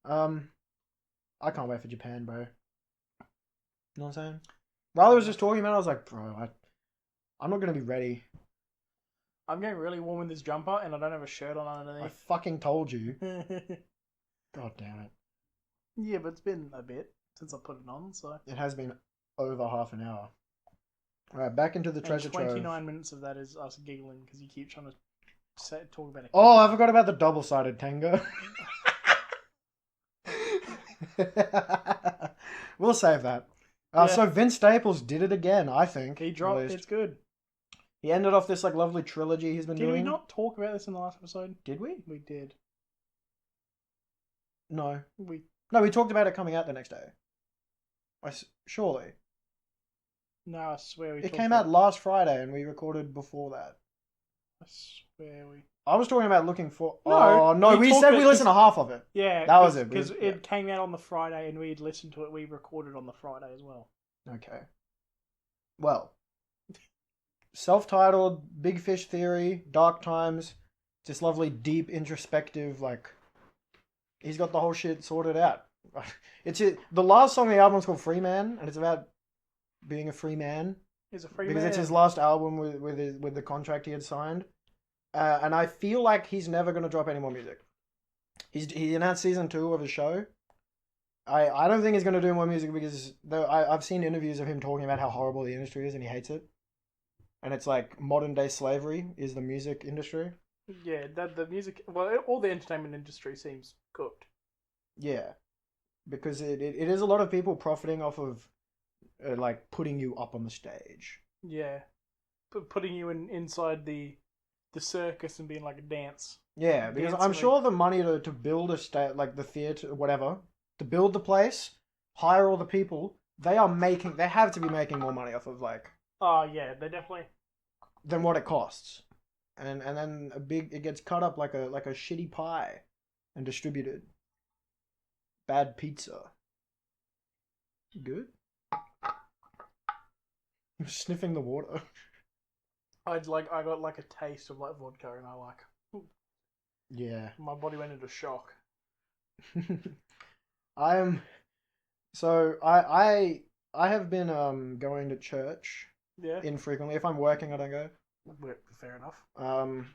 Speaker 1: I can't wait for Japan, bro. You know what I'm saying? Rather was just talking about it, I was like, bro, I'm not gonna be ready.
Speaker 2: I'm getting really warm in this jumper, and I don't have a shirt on
Speaker 1: I
Speaker 2: underneath.
Speaker 1: fucking told you. God damn it.
Speaker 2: Yeah, but it's been a bit since I put it on, so.
Speaker 1: It has been over half an hour. Alright, back into the
Speaker 2: And
Speaker 1: treasure
Speaker 2: 29
Speaker 1: trove.
Speaker 2: minutes of that is us giggling because you keep trying to talk about it.
Speaker 1: Oh, I forgot about the double-sided tenga. We'll save that.
Speaker 2: Yeah.
Speaker 1: So Vince Staples did it again, I think.
Speaker 2: He dropped.
Speaker 1: released.
Speaker 2: It's good.
Speaker 1: He ended off this like lovely trilogy he's been
Speaker 2: Did
Speaker 1: doing.
Speaker 2: we not talk about this in the last episode?
Speaker 1: Did we?
Speaker 2: We did.
Speaker 1: No.
Speaker 2: We
Speaker 1: No, we talked about it coming out the next day. Surely.
Speaker 2: no, I swear we.
Speaker 1: It
Speaker 2: talked
Speaker 1: came
Speaker 2: about
Speaker 1: out last Friday and we recorded before that.
Speaker 2: I swear we.
Speaker 1: I was talking about looking for.
Speaker 2: No,
Speaker 1: Oh, no,
Speaker 2: we
Speaker 1: we
Speaker 2: talked
Speaker 1: said
Speaker 2: about-
Speaker 1: we listened to half of it.
Speaker 2: Yeah,
Speaker 1: That was it,
Speaker 2: because
Speaker 1: yeah.
Speaker 2: it came out on the Friday and we'd listened to it. We recorded on the Friday as well.
Speaker 1: Okay. Well, self-titled, Big Fish Theory, Dark Times, this lovely, deep, introspective, like, he's got the whole shit sorted out. The last song of the album is called Free Man, and it's about being a free man.
Speaker 2: He's a free
Speaker 1: Because
Speaker 2: man.
Speaker 1: it's his last album with the contract he had signed. And I feel like he's never going to drop any more music. He announced season 2 of his show. I don't think he's going to do more music because I've seen interviews of him talking about how horrible the industry is and he hates it. And it's like modern day slavery is the music industry.
Speaker 2: Yeah, the music. Well, all the entertainment industry seems cooked.
Speaker 1: Yeah. Because it is a lot of people profiting off of like putting you up on the stage.
Speaker 2: Yeah, putting you inside the circus and being like a dance.
Speaker 1: Yeah, because I'm
Speaker 2: Dancing.
Speaker 1: sure the money to build a state, like the theater, whatever, to build the place, hire all the people, they have to be making more money off of like
Speaker 2: Oh yeah, they definitely.
Speaker 1: than what it costs, and then it gets cut up like a shitty pie, and distributed. Bad pizza. Good. I'm sniffing the water.
Speaker 2: I got like a taste of like vodka, and
Speaker 1: Yeah.
Speaker 2: my body went into shock.
Speaker 1: I am. So I have been going to church
Speaker 2: Yeah,
Speaker 1: infrequently. If I'm working, I don't go.
Speaker 2: fair enough.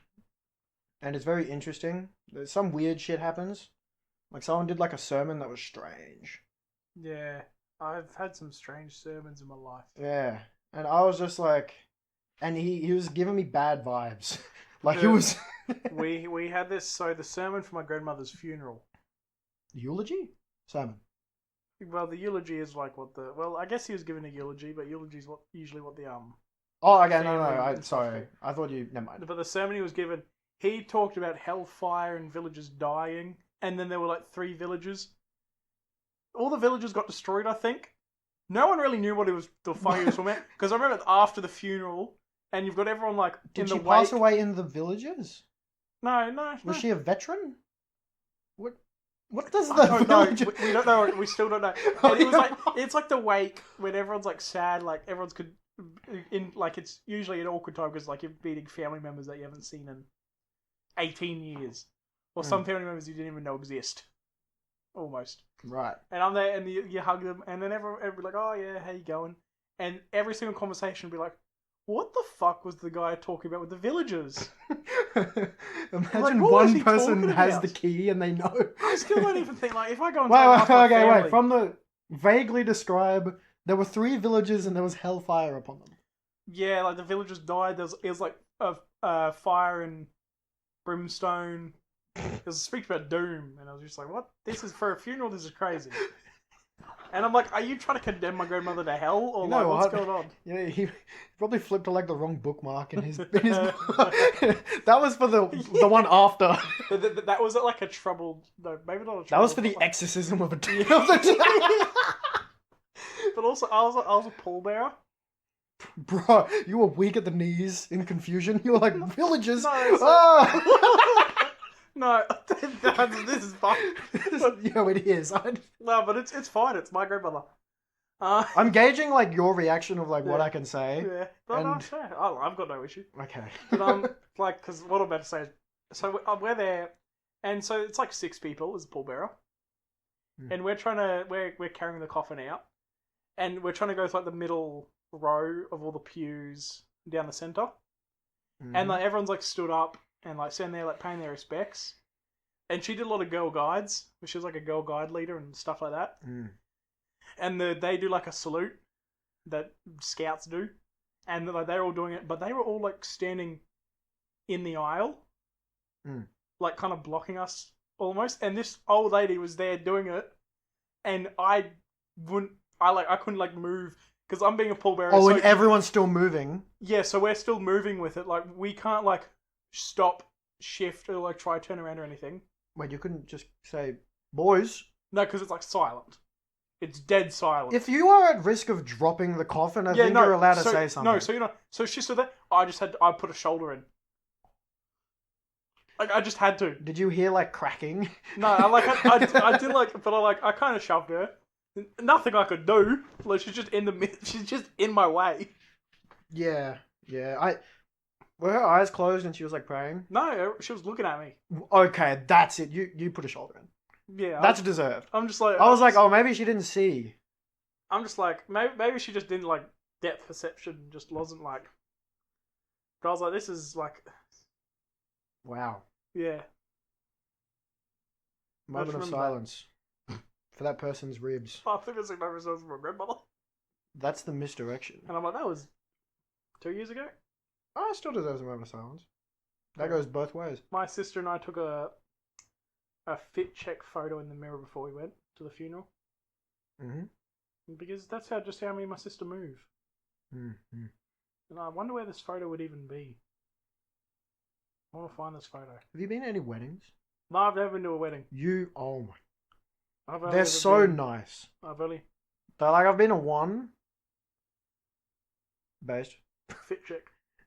Speaker 1: And it's very interesting. There's some weird shit happens. Like someone did like a sermon that was strange.
Speaker 2: Yeah, I've had some strange sermons in my life.
Speaker 1: Yeah, and I was just like, and he was giving me bad vibes. Like it
Speaker 2: Yeah.
Speaker 1: was
Speaker 2: We had this. So the sermon for my grandmother's funeral.
Speaker 1: eulogy sermon.
Speaker 2: Well, the eulogy is like what the. Well, I guess he was giving a eulogy, but eulogy is usually what the
Speaker 1: Oh, okay, no,
Speaker 2: Family
Speaker 1: I
Speaker 2: and stuff.
Speaker 1: sorry. I thought you. Never mind.
Speaker 2: But the sermon he was given, he talked about hellfire and villagers dying, and then there were like 3 villages. All the villages got destroyed, I think. No one really knew what the fire was from it, because I remember after the funeral, and you've got everyone like in
Speaker 1: Did
Speaker 2: the
Speaker 1: she pass
Speaker 2: wake.
Speaker 1: away in the villages?
Speaker 2: No.
Speaker 1: Was she a veteran? What? What does
Speaker 2: I
Speaker 1: the
Speaker 2: don't know.
Speaker 1: village?
Speaker 2: We don't know. We still don't know. And it was like it's like the wake when everyone's like sad, like everyone's in like it's usually an awkward time because like you're meeting family members that you haven't seen in 18 years, or some family members you didn't even know exist, almost.
Speaker 1: Right.
Speaker 2: And I'm there, and you hug them, and then everyone be like, "Oh yeah, how you going?" And every single conversation will be like, "What the fuck was the guy talking about with the villagers?"
Speaker 1: Imagine
Speaker 2: what was
Speaker 1: one
Speaker 2: he
Speaker 1: person
Speaker 2: talking
Speaker 1: has
Speaker 2: about?
Speaker 1: the key and they know.
Speaker 2: I still don't even think like if I go and
Speaker 1: Wait,
Speaker 2: ask my
Speaker 1: okay,
Speaker 2: family,
Speaker 1: wait. From the vaguely describe, there were 3 villages and there was hellfire upon them.
Speaker 2: yeah, like the villagers died. It was like a fire and brimstone. It was a speech about doom, and I was just like, "What? This is for a funeral? This is crazy." And I'm like, "Are you trying to condemn my grandmother to hell, or
Speaker 1: You
Speaker 2: like
Speaker 1: know
Speaker 2: what's
Speaker 1: what?
Speaker 2: going on?"
Speaker 1: Yeah, he probably flipped to like the wrong bookmark in his. That was for the one after.
Speaker 2: That was like a troubled. No, maybe not a troubled.
Speaker 1: That was for the
Speaker 2: but, like,
Speaker 1: exorcism of a.
Speaker 2: but also, I was a pallbearer.
Speaker 1: Bro, you were weak at the knees in confusion. You were like villagers.
Speaker 2: No, it's
Speaker 1: Ah!
Speaker 2: No, this is fine.
Speaker 1: Yeah, it is.
Speaker 2: No, but it's fine. It's my grandmother.
Speaker 1: I'm gauging like your reaction of like what
Speaker 2: Yeah.
Speaker 1: I can say.
Speaker 2: Yeah, but no,
Speaker 1: And-
Speaker 2: sure. I've got no issue.
Speaker 1: Okay.
Speaker 2: But like, because what I'm about to say, so we're there, and so it's like 6 people as a pallbearer, and we're carrying the coffin out, and we're trying to go to like the middle row of all the pews down the center, and like everyone's like stood up and like standing there like paying their respects, and she did a lot of girl guides, she was like a girl guide leader and stuff like that, and they do like a salute that scouts do, and like they're all doing it, but they were all like standing in the aisle, like kind of blocking us almost, and this old lady was there doing it, and I couldn't like move because I'm being a pallbearer.
Speaker 1: Oh,
Speaker 2: so
Speaker 1: and everyone's still moving.
Speaker 2: yeah, so we're still moving with it. Like we can't like stop, shift, or like try turn around or anything.
Speaker 1: Wait, you couldn't just say, boys.
Speaker 2: No, because it's like silent. It's dead silent.
Speaker 1: If you are at risk of dropping the coffin, I think you're allowed to say something.
Speaker 2: No, so you know, so she stood there. I put a shoulder in. Like I just had to.
Speaker 1: Did you hear like cracking?
Speaker 2: No, I did like, but I kind of shoved her. Nothing I could do. Like she's just in the she's just in my way.
Speaker 1: Yeah. Were her eyes closed and she was like praying?
Speaker 2: No, she was looking at me.
Speaker 1: Okay, that's it. You put a shoulder in.
Speaker 2: Yeah,
Speaker 1: That's deserved.
Speaker 2: I'm just like
Speaker 1: I was like, oh, maybe she didn't see.
Speaker 2: I'm just like maybe she just didn't like depth perception. Just wasn't like. But I was like, this is like,
Speaker 1: Wow.
Speaker 2: yeah.
Speaker 1: Moment of
Speaker 2: remember
Speaker 1: silence for that person's ribs.
Speaker 2: I think it's like my results from my grandmother.
Speaker 1: That's the misdirection.
Speaker 2: And I'm like, that was 2 years ago.
Speaker 1: Oh, it still deserves a moment of silence. That goes both ways.
Speaker 2: My sister and I took a fit check photo in the mirror before we went to the funeral. Because that's how me and my sister move.
Speaker 1: Mm-hmm.
Speaker 2: And I wonder where this photo would even be. I want to find this photo.
Speaker 1: Have you been to any weddings?
Speaker 2: No, I've never been to a wedding.
Speaker 1: Oh my.
Speaker 2: I've only
Speaker 1: They're
Speaker 2: ever
Speaker 1: so
Speaker 2: been-
Speaker 1: nice.
Speaker 2: I've only
Speaker 1: I've been to one. Based.
Speaker 2: fit check.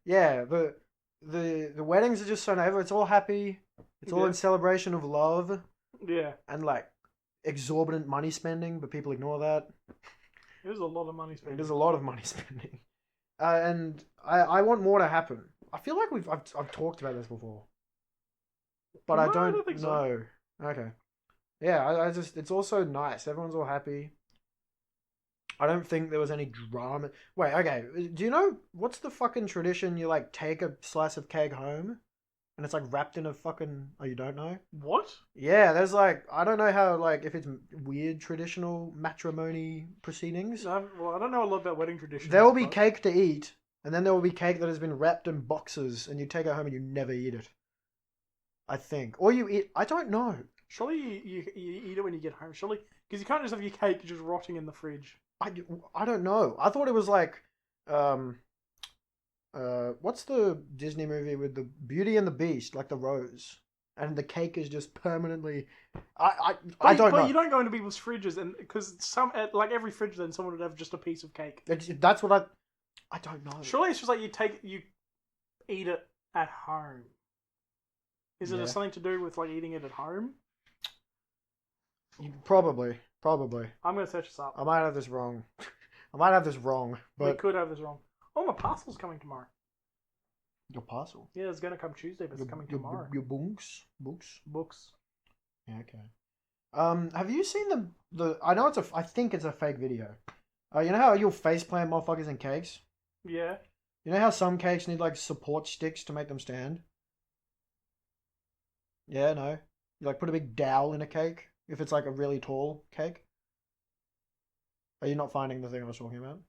Speaker 1: Yeah, the weddings are just so nice. It's all happy. It's all
Speaker 2: Yeah.
Speaker 1: in celebration of love
Speaker 2: Yeah,
Speaker 1: and like exorbitant money spending, but people ignore that.
Speaker 2: it was a lot of money spent.
Speaker 1: There's a lot of money spending, and I want more to happen. I feel like I've talked about this before, but
Speaker 2: No,
Speaker 1: I
Speaker 2: I
Speaker 1: don't
Speaker 2: don't think so.
Speaker 1: know. Okay, yeah, I just it's also nice. Everyone's all happy. I don't think there was any drama. Wait, okay. Do you know what's the fucking tradition? You like take a slice of cake home, and it's like wrapped in a fucking. Oh, you don't know?
Speaker 2: What?
Speaker 1: Yeah, there's like I don't know how like if it's weird traditional matrimony proceedings.
Speaker 2: No, well, I don't know a lot about wedding traditions.
Speaker 1: There will be
Speaker 2: but-
Speaker 1: cake to eat, and then there will be cake that has been wrapped in boxes, and you take it home and you never eat it. I think, or you eat. I don't know.
Speaker 2: Surely you eat it when you get home. Surely, because you can't just have your cake just rotting in the fridge.
Speaker 1: I don't know. I thought it was like, what's the Disney movie with the Beauty and the Beast, like the rose, and the cake is just permanently. I don't know.
Speaker 2: But you don't go into people's fridges, and because like every fridge, then someone would have just a piece of cake.
Speaker 1: That's what I don't know.
Speaker 2: Surely it's just like you eat it at home. Is
Speaker 1: Yeah.
Speaker 2: it something to do with like eating it at home?
Speaker 1: Probably.
Speaker 2: I'm gonna search this up.
Speaker 1: I might have this wrong.
Speaker 2: We
Speaker 1: But
Speaker 2: could have this wrong. Oh, my parcel's coming tomorrow.
Speaker 1: your parcel.
Speaker 2: Yeah, it's gonna come Tuesday, but it's coming tomorrow.
Speaker 1: Your books.
Speaker 2: Books.
Speaker 1: Yeah, okay. Have you seen the? I know I think it's a fake video. You know how you'll faceplant motherfuckers in cakes?
Speaker 2: Yeah.
Speaker 1: You know how some cakes need like support sticks to make them stand? Yeah, no. You like put a big dowel in a cake if it's like a really tall cake. Are you not finding the thing I was talking about?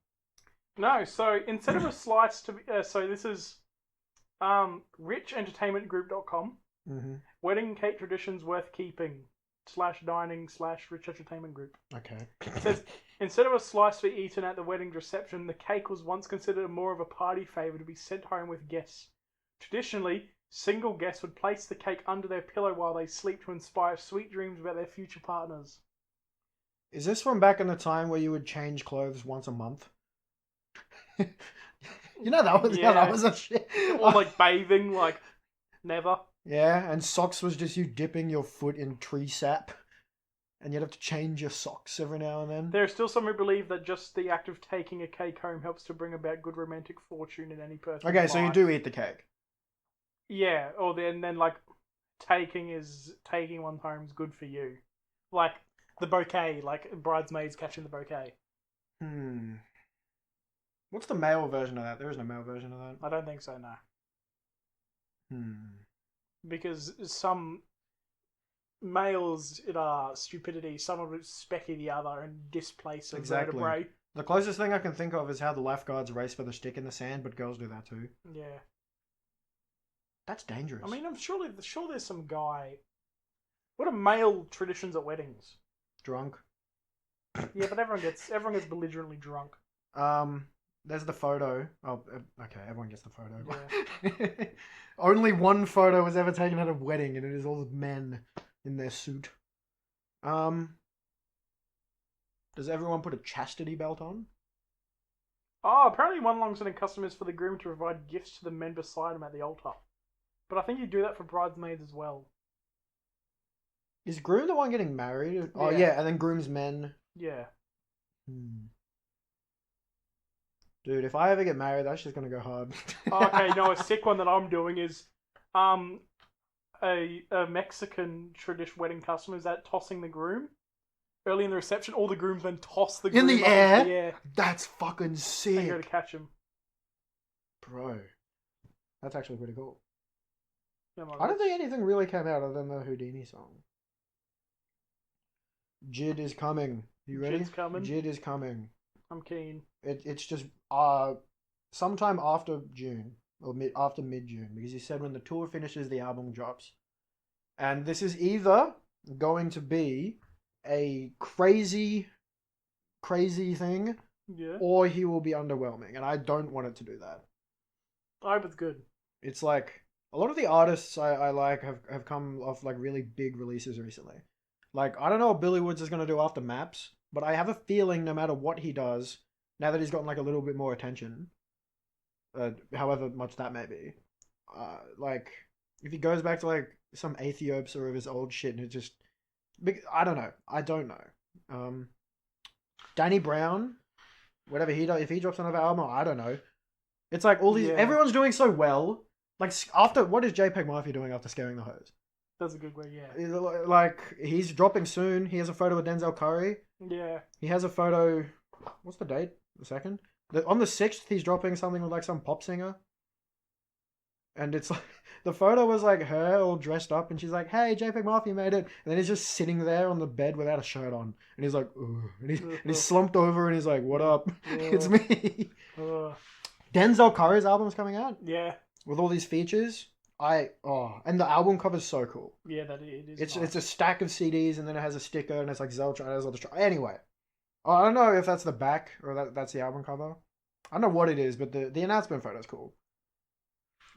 Speaker 2: No, so instead of a slice to be, so this is richentertainmentgroup.com.
Speaker 1: Mm-hmm.
Speaker 2: Wedding cake traditions worth keeping / dining / rich entertainment group.
Speaker 1: Okay.
Speaker 2: It says, instead of a slice to be eaten at the wedding reception, the cake was once considered more of a party favour to be sent home with guests. Traditionally, single guests would place the cake under their pillow while they sleep to inspire sweet dreams about their future partners.
Speaker 1: Is this from back in the time where you would change clothes once a month? You know that was
Speaker 2: Yeah.
Speaker 1: that was a shit.
Speaker 2: Or like bathing, like never.
Speaker 1: Yeah, and socks was just you dipping your foot in tree sap, and you'd have to change your socks every now and then.
Speaker 2: There are still some who believe that just the act of taking a cake home helps to bring about good romantic fortune in any person's
Speaker 1: Okay, so you
Speaker 2: life.
Speaker 1: do eat the cake.
Speaker 2: Yeah, or then like taking one home is good for you. Like the bouquet, like bridesmaids catching the bouquet.
Speaker 1: What's the male version of that? There is no male version of that.
Speaker 2: I don't think so, no. Because some males in stupidity, some would specky the other and displace a
Speaker 1: Exactly.
Speaker 2: vertebrae.
Speaker 1: The closest thing I can think of is how the lifeguards race for the stick in the sand, but girls do that too.
Speaker 2: Yeah.
Speaker 1: That's dangerous.
Speaker 2: I mean, I'm sure there's some guy. What are male traditions at weddings?
Speaker 1: Drunk.
Speaker 2: Yeah, but everyone gets belligerently drunk.
Speaker 1: There's the photo. Oh, okay, everyone gets the photo.
Speaker 2: Yeah.
Speaker 1: Only one photo was ever taken at a wedding, and it is all men in their suit. Does everyone put a chastity belt on?
Speaker 2: Oh, apparently one long-standing custom is for the groom to provide gifts to the men beside him at the altar. But I think you do that for bridesmaids as well.
Speaker 1: Is groom the one getting married? Oh
Speaker 2: Yeah.
Speaker 1: yeah, and then groom's men.
Speaker 2: Yeah.
Speaker 1: Dude, if I ever get married, that's just gonna go hard.
Speaker 2: Okay, no, a sick one that I'm doing is a Mexican tradition wedding custom is that tossing the groom. Early in the reception, all the groomsmen toss the groom
Speaker 1: In the
Speaker 2: up
Speaker 1: air?
Speaker 2: into the air
Speaker 1: That's fucking
Speaker 2: and
Speaker 1: sick,
Speaker 2: go to catch him.
Speaker 1: bro. That's actually pretty cool.
Speaker 2: Yeah,
Speaker 1: I don't think anything really came out other than the Houdini song. Jid is coming. You ready?
Speaker 2: Jid's coming.
Speaker 1: Jid is coming.
Speaker 2: I'm keen.
Speaker 1: It's just sometime after June or after mid-June, because he said when the tour finishes, the album drops, and this is either going to be a crazy thing,
Speaker 2: Yeah.
Speaker 1: or he will be underwhelming, and I don't want it to do that.
Speaker 2: I hope it's good.
Speaker 1: It's like a lot of the artists I like have come off like really big releases recently. Like, I don't know what Billy Woods is going to do after Maps, but I have a feeling no matter what he does, now that he's gotten like a little bit more attention, however much that may be, like if he goes back to like some Aethiopes or of his old shit and it just, I don't know. Danny Brown, whatever he does, if he drops another album, I don't know. It's like all these, everyone's doing so well. Like after, what is JPEG Mafia doing after Scaring the Hose?
Speaker 2: That's a good way, yeah.
Speaker 1: Like, he's dropping soon. He has a photo with Denzel Curry.
Speaker 2: Yeah.
Speaker 1: He has a photo. What's the date? The 2nd? On the 6th, he's dropping something with like some pop singer. And it's like, the photo was like her all dressed up, and she's like, "Hey, JPEG Mafia made it." And then he's just sitting there on the bed without a shirt on. And he's like, "Ugh." And he's slumped over, and he's like, "What up? It's me." Denzel Curry's album's coming out.
Speaker 2: Yeah.
Speaker 1: With all these features. And the album cover's so cool.
Speaker 2: Yeah, that it is.
Speaker 1: It's a stack of CDs, and then it has a sticker, and it's like Zelda. It has all the anyway. I don't know if that's the back or that's the album cover. I don't know what it is, but the announcement photo's cool.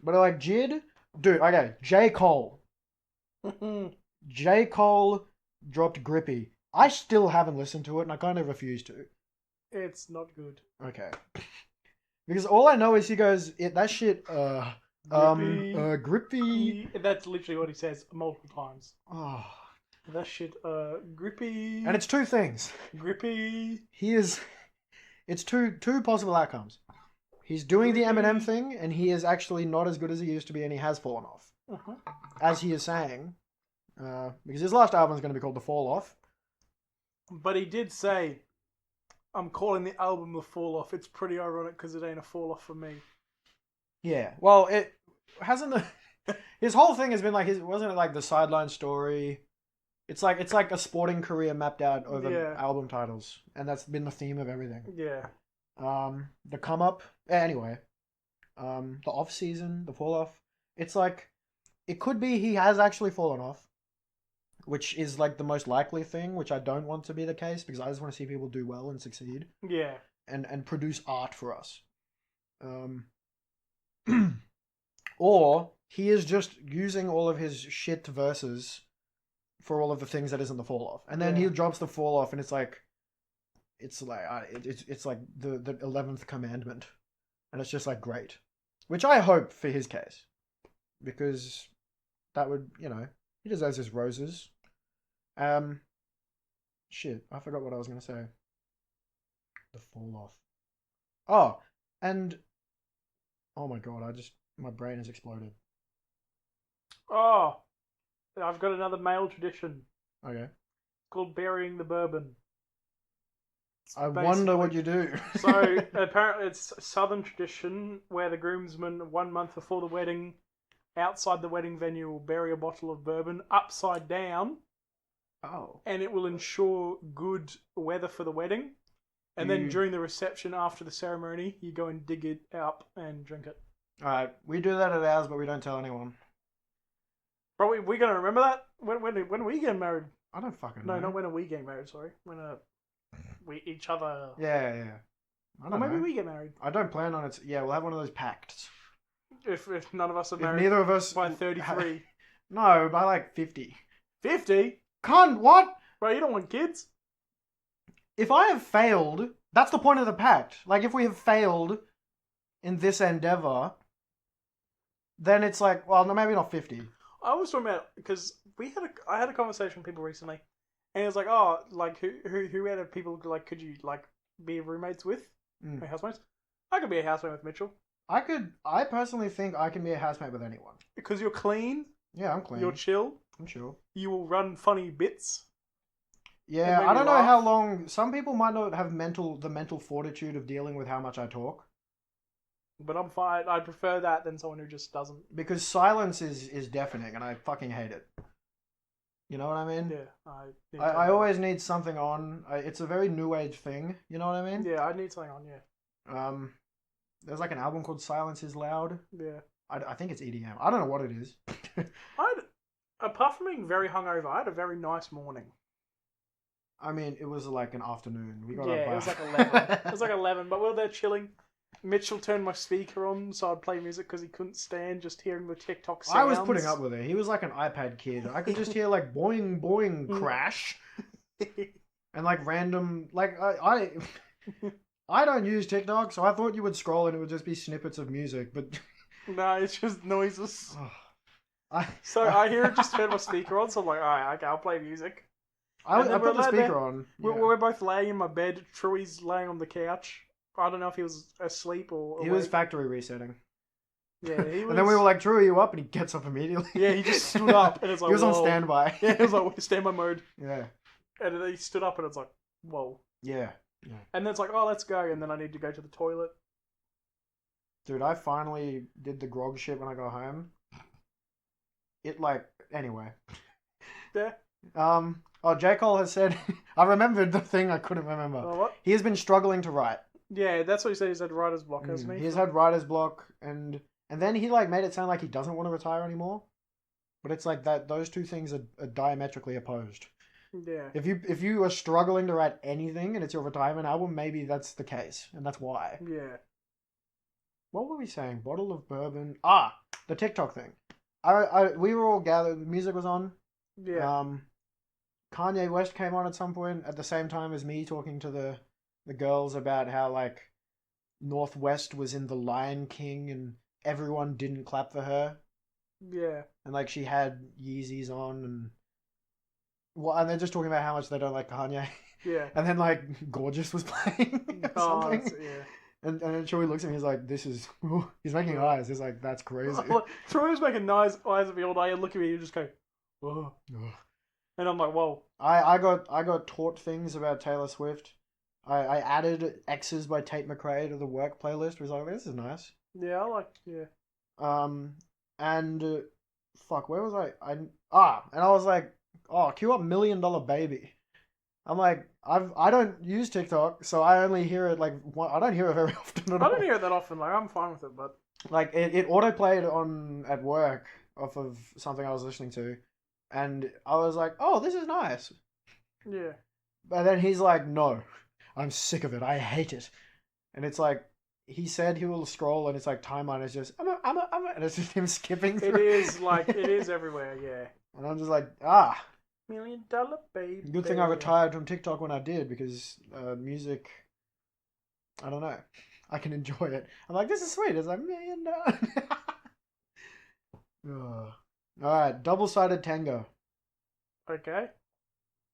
Speaker 1: But like Jid, dude, okay, J. Cole. J. Cole dropped Grippy. I still haven't listened to it, and I kind of refuse to.
Speaker 2: It's not good.
Speaker 1: Okay. Because all I know is he goes, that shit Grippy.
Speaker 2: That's literally what he says multiple times.
Speaker 1: Oh.
Speaker 2: That shit, grippy.
Speaker 1: And it's two things.
Speaker 2: Grippy.
Speaker 1: It's two possible outcomes. He's doing the Eminem
Speaker 2: Grippy.
Speaker 1: thing, and he is actually not as good as he used to be, and he has fallen off.
Speaker 2: Uh-huh.
Speaker 1: As he is saying, because his last album is going to be called The Fall Off.
Speaker 2: But he did say, I'm calling the album The Fall Off. It's pretty ironic because it ain't a fall off for me.
Speaker 1: Yeah, well, it hasn't. His whole thing has been like wasn't it like the sideline story? It's like a sporting career mapped out over album titles, and that's been the theme of everything.
Speaker 2: Yeah.
Speaker 1: The come up, anyway. The off season, the fall off. It's like it could be he has actually fallen off, which is like the most likely thing, which I don't want to be the case because I just want to see people do well and succeed.
Speaker 2: Yeah.
Speaker 1: And produce art for us. Or he is just using all of his shit verses for all of the things that isn't the fall off, and then he drops the fall off, and it's like it's like the 11th commandment, and it's just like great, which I hope for his case, because that would he deserves his roses. Shit, I forgot what I was gonna say. The fall off. Oh, and oh my god, my brain has exploded.
Speaker 2: Oh, I've got another male tradition.
Speaker 1: Okay.
Speaker 2: Called burying the bourbon.
Speaker 1: I wonder what you do.
Speaker 2: So apparently it's a southern tradition where the groomsmen 1 month before the wedding, outside the wedding venue, will bury a bottle of bourbon upside down.
Speaker 1: Oh.
Speaker 2: And it will ensure good weather for the wedding. And then during the reception after the ceremony, you go and dig it up and drink it.
Speaker 1: Alright, we do that at ours, but we don't tell anyone.
Speaker 2: Bro, we're going to remember that? When are we getting married?
Speaker 1: I don't fucking know.
Speaker 2: No, not when are we getting married, sorry. When are we each other...
Speaker 1: Yeah. I don't know.
Speaker 2: Maybe we get married.
Speaker 1: I don't plan on it. Yeah, we'll have one of those pacts.
Speaker 2: If none of us are married.
Speaker 1: If neither of us...
Speaker 2: By 33.
Speaker 1: No, by like 50.
Speaker 2: 50?
Speaker 1: Cunt, what?
Speaker 2: Bro, you don't want kids?
Speaker 1: If I have failed, that's the point of the pact. Like, if we have failed in this endeavor, then it's like, well, no, maybe not 50.
Speaker 2: I was talking about, because I had a conversation with people recently, and it was like, oh, like, who out of people, like, could you, like, be roommates with? Or housemates? I could be a housemate with Mitchell.
Speaker 1: I personally think I can be a housemate with anyone.
Speaker 2: Because you're clean.
Speaker 1: Yeah, I'm clean.
Speaker 2: You're chill.
Speaker 1: I'm chill.
Speaker 2: You will run funny bits.
Speaker 1: Yeah, I don't know how long. Some people might not have the mental fortitude of dealing with how much I talk.
Speaker 2: But I'm fine. I prefer that than someone who just doesn't.
Speaker 1: Because silence is deafening, and I fucking hate it. You know what I mean?
Speaker 2: Yeah.
Speaker 1: I always need something on. It's a very new age thing. You know what I mean?
Speaker 2: Yeah, I need something on. Yeah.
Speaker 1: There's like an album called Silence Is Loud.
Speaker 2: Yeah.
Speaker 1: I think it's EDM. I don't know what it is.
Speaker 2: Apart from being very hungover, I had a very nice morning.
Speaker 1: I mean, it was like an afternoon.
Speaker 2: It was like 11. It was like 11, but we were there chilling. Mitchell turned my speaker on so I'd play music because he couldn't stand just hearing the TikTok sounds.
Speaker 1: I was putting up with it. He was like an iPad kid. I could just hear like boing boing crash. And like random, like I don't use TikTok, so I thought you would scroll and it would just be snippets of music, but...
Speaker 2: No, it's just noises.
Speaker 1: I
Speaker 2: hear it just turned my speaker on, so I'm like, alright, okay, I'll play music.
Speaker 1: I put the speaker on.
Speaker 2: Yeah. We're both laying in my bed. Truey's laying on the couch. I don't know if he was asleep or awake.
Speaker 1: He was factory resetting.
Speaker 2: Yeah, he was.
Speaker 1: And then we were like, Drew, are you up? And he gets up immediately.
Speaker 2: Yeah, he just stood up and it's like,
Speaker 1: he was
Speaker 2: whoa.
Speaker 1: on standby.
Speaker 2: Yeah, it was like standby mode.
Speaker 1: Yeah.
Speaker 2: And then he stood up and it's like, whoa.
Speaker 1: Yeah.
Speaker 2: And then it's like, oh, let's go. And then I need to go to the toilet.
Speaker 1: Dude, I finally did the grog shit when I got home. Anyway.
Speaker 2: Yeah.
Speaker 1: J. Cole has said, I remembered the thing I couldn't remember.
Speaker 2: Oh, what?
Speaker 1: He has been struggling to write.
Speaker 2: Yeah, that's what he said. He's had writer's block, hasn't he?
Speaker 1: He's had writer's block, and then he like made it sound like he doesn't want to retire anymore. But it's like that; those two things are diametrically opposed.
Speaker 2: Yeah.
Speaker 1: If you are struggling to write anything and it's your retirement album, maybe that's the case, and that's why.
Speaker 2: Yeah.
Speaker 1: What were we saying? Bottle of bourbon. The TikTok thing. We were all gathered. The music was on.
Speaker 2: Yeah.
Speaker 1: Kanye West came on at some point at the same time as me talking to the girls about how like Northwest was in The Lion King and everyone didn't clap for her,
Speaker 2: Yeah.
Speaker 1: and like she had Yeezys on, and well, and they're just talking about how much they don't like Kanye,
Speaker 2: Yeah.
Speaker 1: and then like Gorgeous was playing or
Speaker 2: Oh,
Speaker 1: something,
Speaker 2: yeah.
Speaker 1: and then Chewie looks at me, he's like, "This is," he's making
Speaker 2: Yeah.
Speaker 1: eyes. He's like, "That's crazy."
Speaker 2: Troy was making nice eyes at me all day and look at me and just go, whoa.
Speaker 1: Ugh.
Speaker 2: And I'm like, whoa.
Speaker 1: I got taught things about Taylor Swift. I added X's by Tate McRae to the work playlist. Was like, this is nice.
Speaker 2: Yeah, I like, yeah.
Speaker 1: And fuck, where was I? And I was like, oh, cue up $1 Million Baby. I'm like, I don't use TikTok, so I only hear it like I don't hear it very often at
Speaker 2: I
Speaker 1: all.
Speaker 2: don't hear it that often. Like, I'm fine with it, but
Speaker 1: Like it auto played on at work off of something I was listening to, and I was like, oh, this is nice.
Speaker 2: yeah.
Speaker 1: But then he's like, no, I'm sick of it. I hate it. And it's like, he said he will scroll, and it's like timeline is just, and it's just him skipping through.
Speaker 2: It is like, it is everywhere, yeah.
Speaker 1: And I'm just like,
Speaker 2: $1 Million Baby.
Speaker 1: good thing I retired from TikTok when I did, because music, I don't know, I can enjoy it. I'm like, this is sweet. It's like, $1 Million. Ugh. All right, double-sided tenga.
Speaker 2: Okay.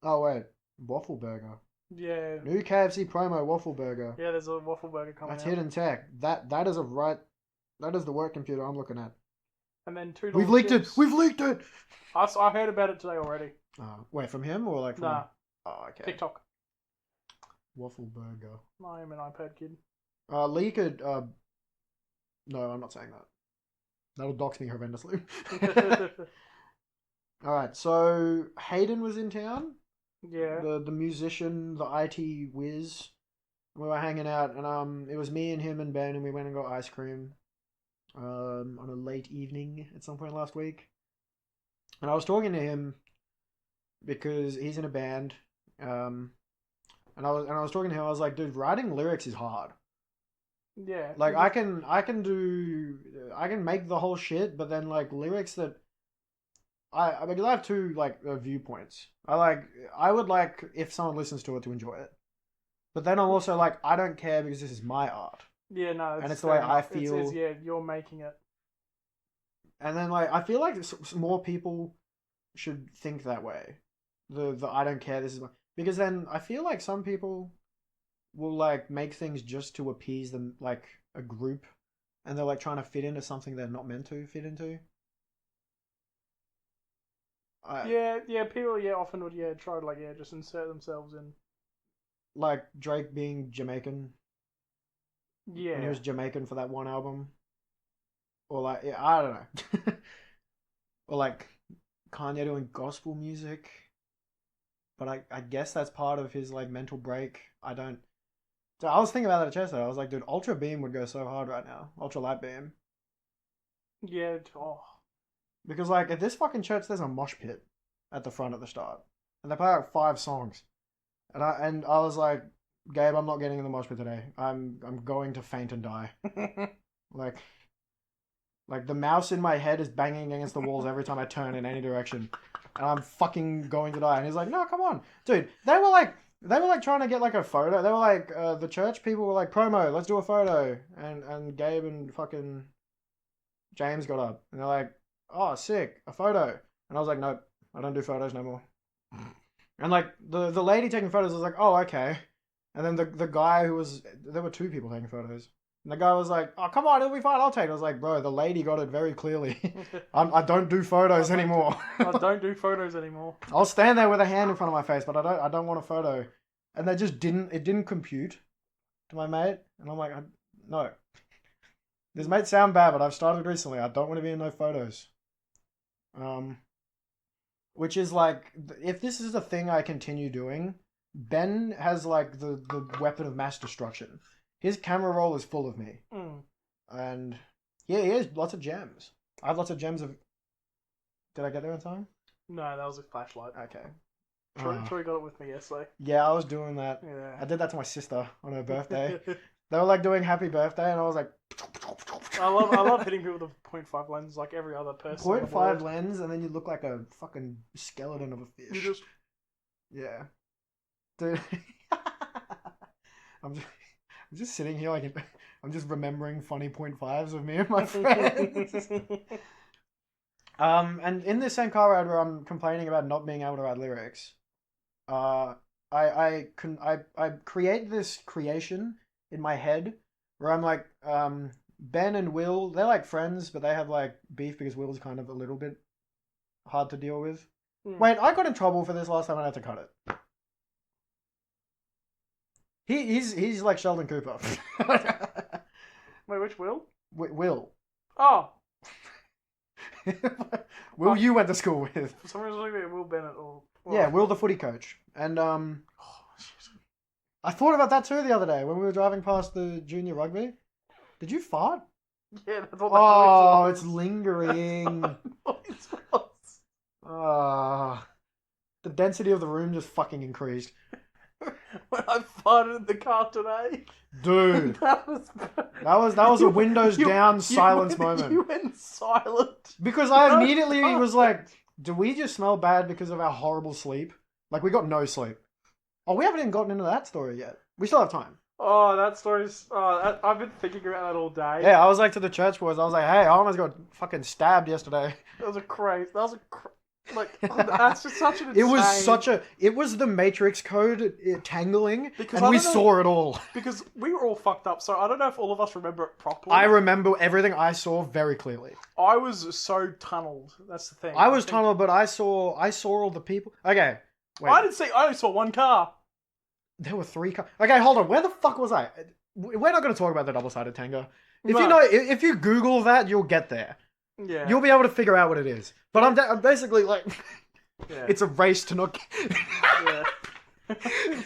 Speaker 1: Oh wait, waffle burger.
Speaker 2: Yeah.
Speaker 1: New KFC promo waffle burger.
Speaker 2: Yeah, there's a waffle burger coming
Speaker 1: That's
Speaker 2: out.
Speaker 1: hidden tech. That is that is the work computer I'm looking at.
Speaker 2: And then $2
Speaker 1: We've leaked
Speaker 2: chips.
Speaker 1: it. We've leaked it.
Speaker 2: I heard about it today already.
Speaker 1: Wait, from him or like from?
Speaker 2: Nah,
Speaker 1: Oh, okay.
Speaker 2: TikTok.
Speaker 1: Waffle burger.
Speaker 2: I am an iPad kid.
Speaker 1: Leak it. No, I'm not saying that. That'll dox me horrendously. All right, so Hayden was in town.
Speaker 2: Yeah.
Speaker 1: The musician, the IT whiz. We were hanging out, and it was me and him and Ben, and we went and got ice cream. On a late evening at some point last week, and I was talking to him because he's in a band. And I was talking to him. I was like, dude, writing lyrics is hard.
Speaker 2: Yeah.
Speaker 1: Like I can make the whole shit, but then like lyrics that because I have two like viewpoints. I would like if someone listens to it to enjoy it, but then I'm also like I don't care because this is my art.
Speaker 2: Yeah, no.
Speaker 1: And it's the way
Speaker 2: fair
Speaker 1: I
Speaker 2: enough.
Speaker 1: feel.
Speaker 2: Yeah, you're making it.
Speaker 1: And then like I feel like more people should think that way. The I don't care. This is because then I feel like some people will like make things just to appease them, like a group, and they're like trying to fit into something they're not meant to fit into.
Speaker 2: Yeah. People, often would, try to, like, just insert themselves in.
Speaker 1: Like Drake being Jamaican.
Speaker 2: Yeah.
Speaker 1: And he was Jamaican for that one album. Or like, yeah, I don't know. Or like Kanye doing gospel music. But I guess that's part of his like mental break. I don't. So I was thinking about that at chest though. I was like, dude, Ultra Beam would go so hard right now. Ultra Light Beam.
Speaker 2: Yeah. Oh.
Speaker 1: Because like at this fucking church, there's a mosh pit at the front at the start, and they play like 5 songs, and I was like, Gabe, I'm not getting in the mosh pit today. I'm going to faint and die. Like the mouse in my head is banging against the walls every time I turn in any direction, and I'm fucking going to die. And he's like, no, come on, dude. They were like trying to get like a photo. They were like the church people were like, promo, let's do a photo, and Gabe and fucking James got up, and they're like, oh, sick, a photo. And I was like, nope, I don't do photos no more. And like the lady taking photos was like, oh, okay. And then the guy there were 2 people taking photos. And the guy was like, oh, come on, it'll be fine, I'll take it. I was like, bro, the lady got it very clearly. I don't do photos anymore.
Speaker 2: I don't do photos anymore.
Speaker 1: I'll stand there with a hand in front of my face, but I don't want a photo. And they just didn't compute to my mate. And I'm like, no. This might sound bad, but I've started recently. I don't want to be in no photos. Which is like, if this is a thing I continue doing, Ben has like the weapon of mass destruction. His camera roll is full of me. And yeah, he has lots of gems. I have lots of gems of... Did I get there in time?
Speaker 2: No, that was a flashlight.
Speaker 1: Okay.
Speaker 2: Troy got it with me yesterday.
Speaker 1: Yeah, I was doing that.
Speaker 2: Yeah.
Speaker 1: I did that to my sister on her birthday. They were like doing happy birthday, and I was like...
Speaker 2: I love hitting people with a 0.5 lens like every other person.
Speaker 1: 0.5 lens, and then you look like a fucking skeleton of a fish.
Speaker 2: You just...
Speaker 1: Yeah. Dude. I'm just sitting here like I'm just remembering funny point fives of me and my friends. And in this same car ride where I'm complaining about not being able to write lyrics, I create this creation in my head where I'm like, Ben and Will, they're like friends, but they have like beef because Will's kind of a little bit hard to deal with. Wait, I got in trouble for this last time and I had to cut it. He's like Sheldon Cooper.
Speaker 2: Wait, which Will?
Speaker 1: Will.
Speaker 2: Oh.
Speaker 1: Will you went to school with?
Speaker 2: For some reason, I was looking at Will Bennett or...
Speaker 1: Yeah, Will the footy coach. And I thought about that too the other day when we were driving past the junior rugby. Did you fart?
Speaker 2: Yeah, that's what that
Speaker 1: it's lingering. The density of the room just fucking increased.
Speaker 2: When I farted in the car today,
Speaker 1: dude, that was a windows down silence moment.
Speaker 2: You went silent
Speaker 1: because I immediately was like, "Do we just smell bad because of our horrible sleep? Like we got no sleep." Oh, we haven't even gotten into that story yet. We still have time.
Speaker 2: Oh, that story's... I've been thinking about that all day.
Speaker 1: Yeah, I was like to the church boys. I was like, "Hey, I almost got fucking stabbed yesterday."
Speaker 2: That's just such an insane...
Speaker 1: It was the Matrix code tangling,
Speaker 2: because
Speaker 1: and we saw it all.
Speaker 2: Because we were all fucked up, so I don't know if all of us remember it properly.
Speaker 1: I remember everything I saw very clearly.
Speaker 2: I was so tunneled. That's the thing.
Speaker 1: I was tunneled, but I saw all the people. Okay, wait.
Speaker 2: I only saw one car.
Speaker 1: There were 3 cars. Okay, hold on. Where the fuck was I? We're not going to talk about the double-sided tenga. If you Google that, you'll get there.
Speaker 2: Yeah.
Speaker 1: You'll be able to figure out what it is. But I'm basically like, it's a race to not.
Speaker 2: Yeah.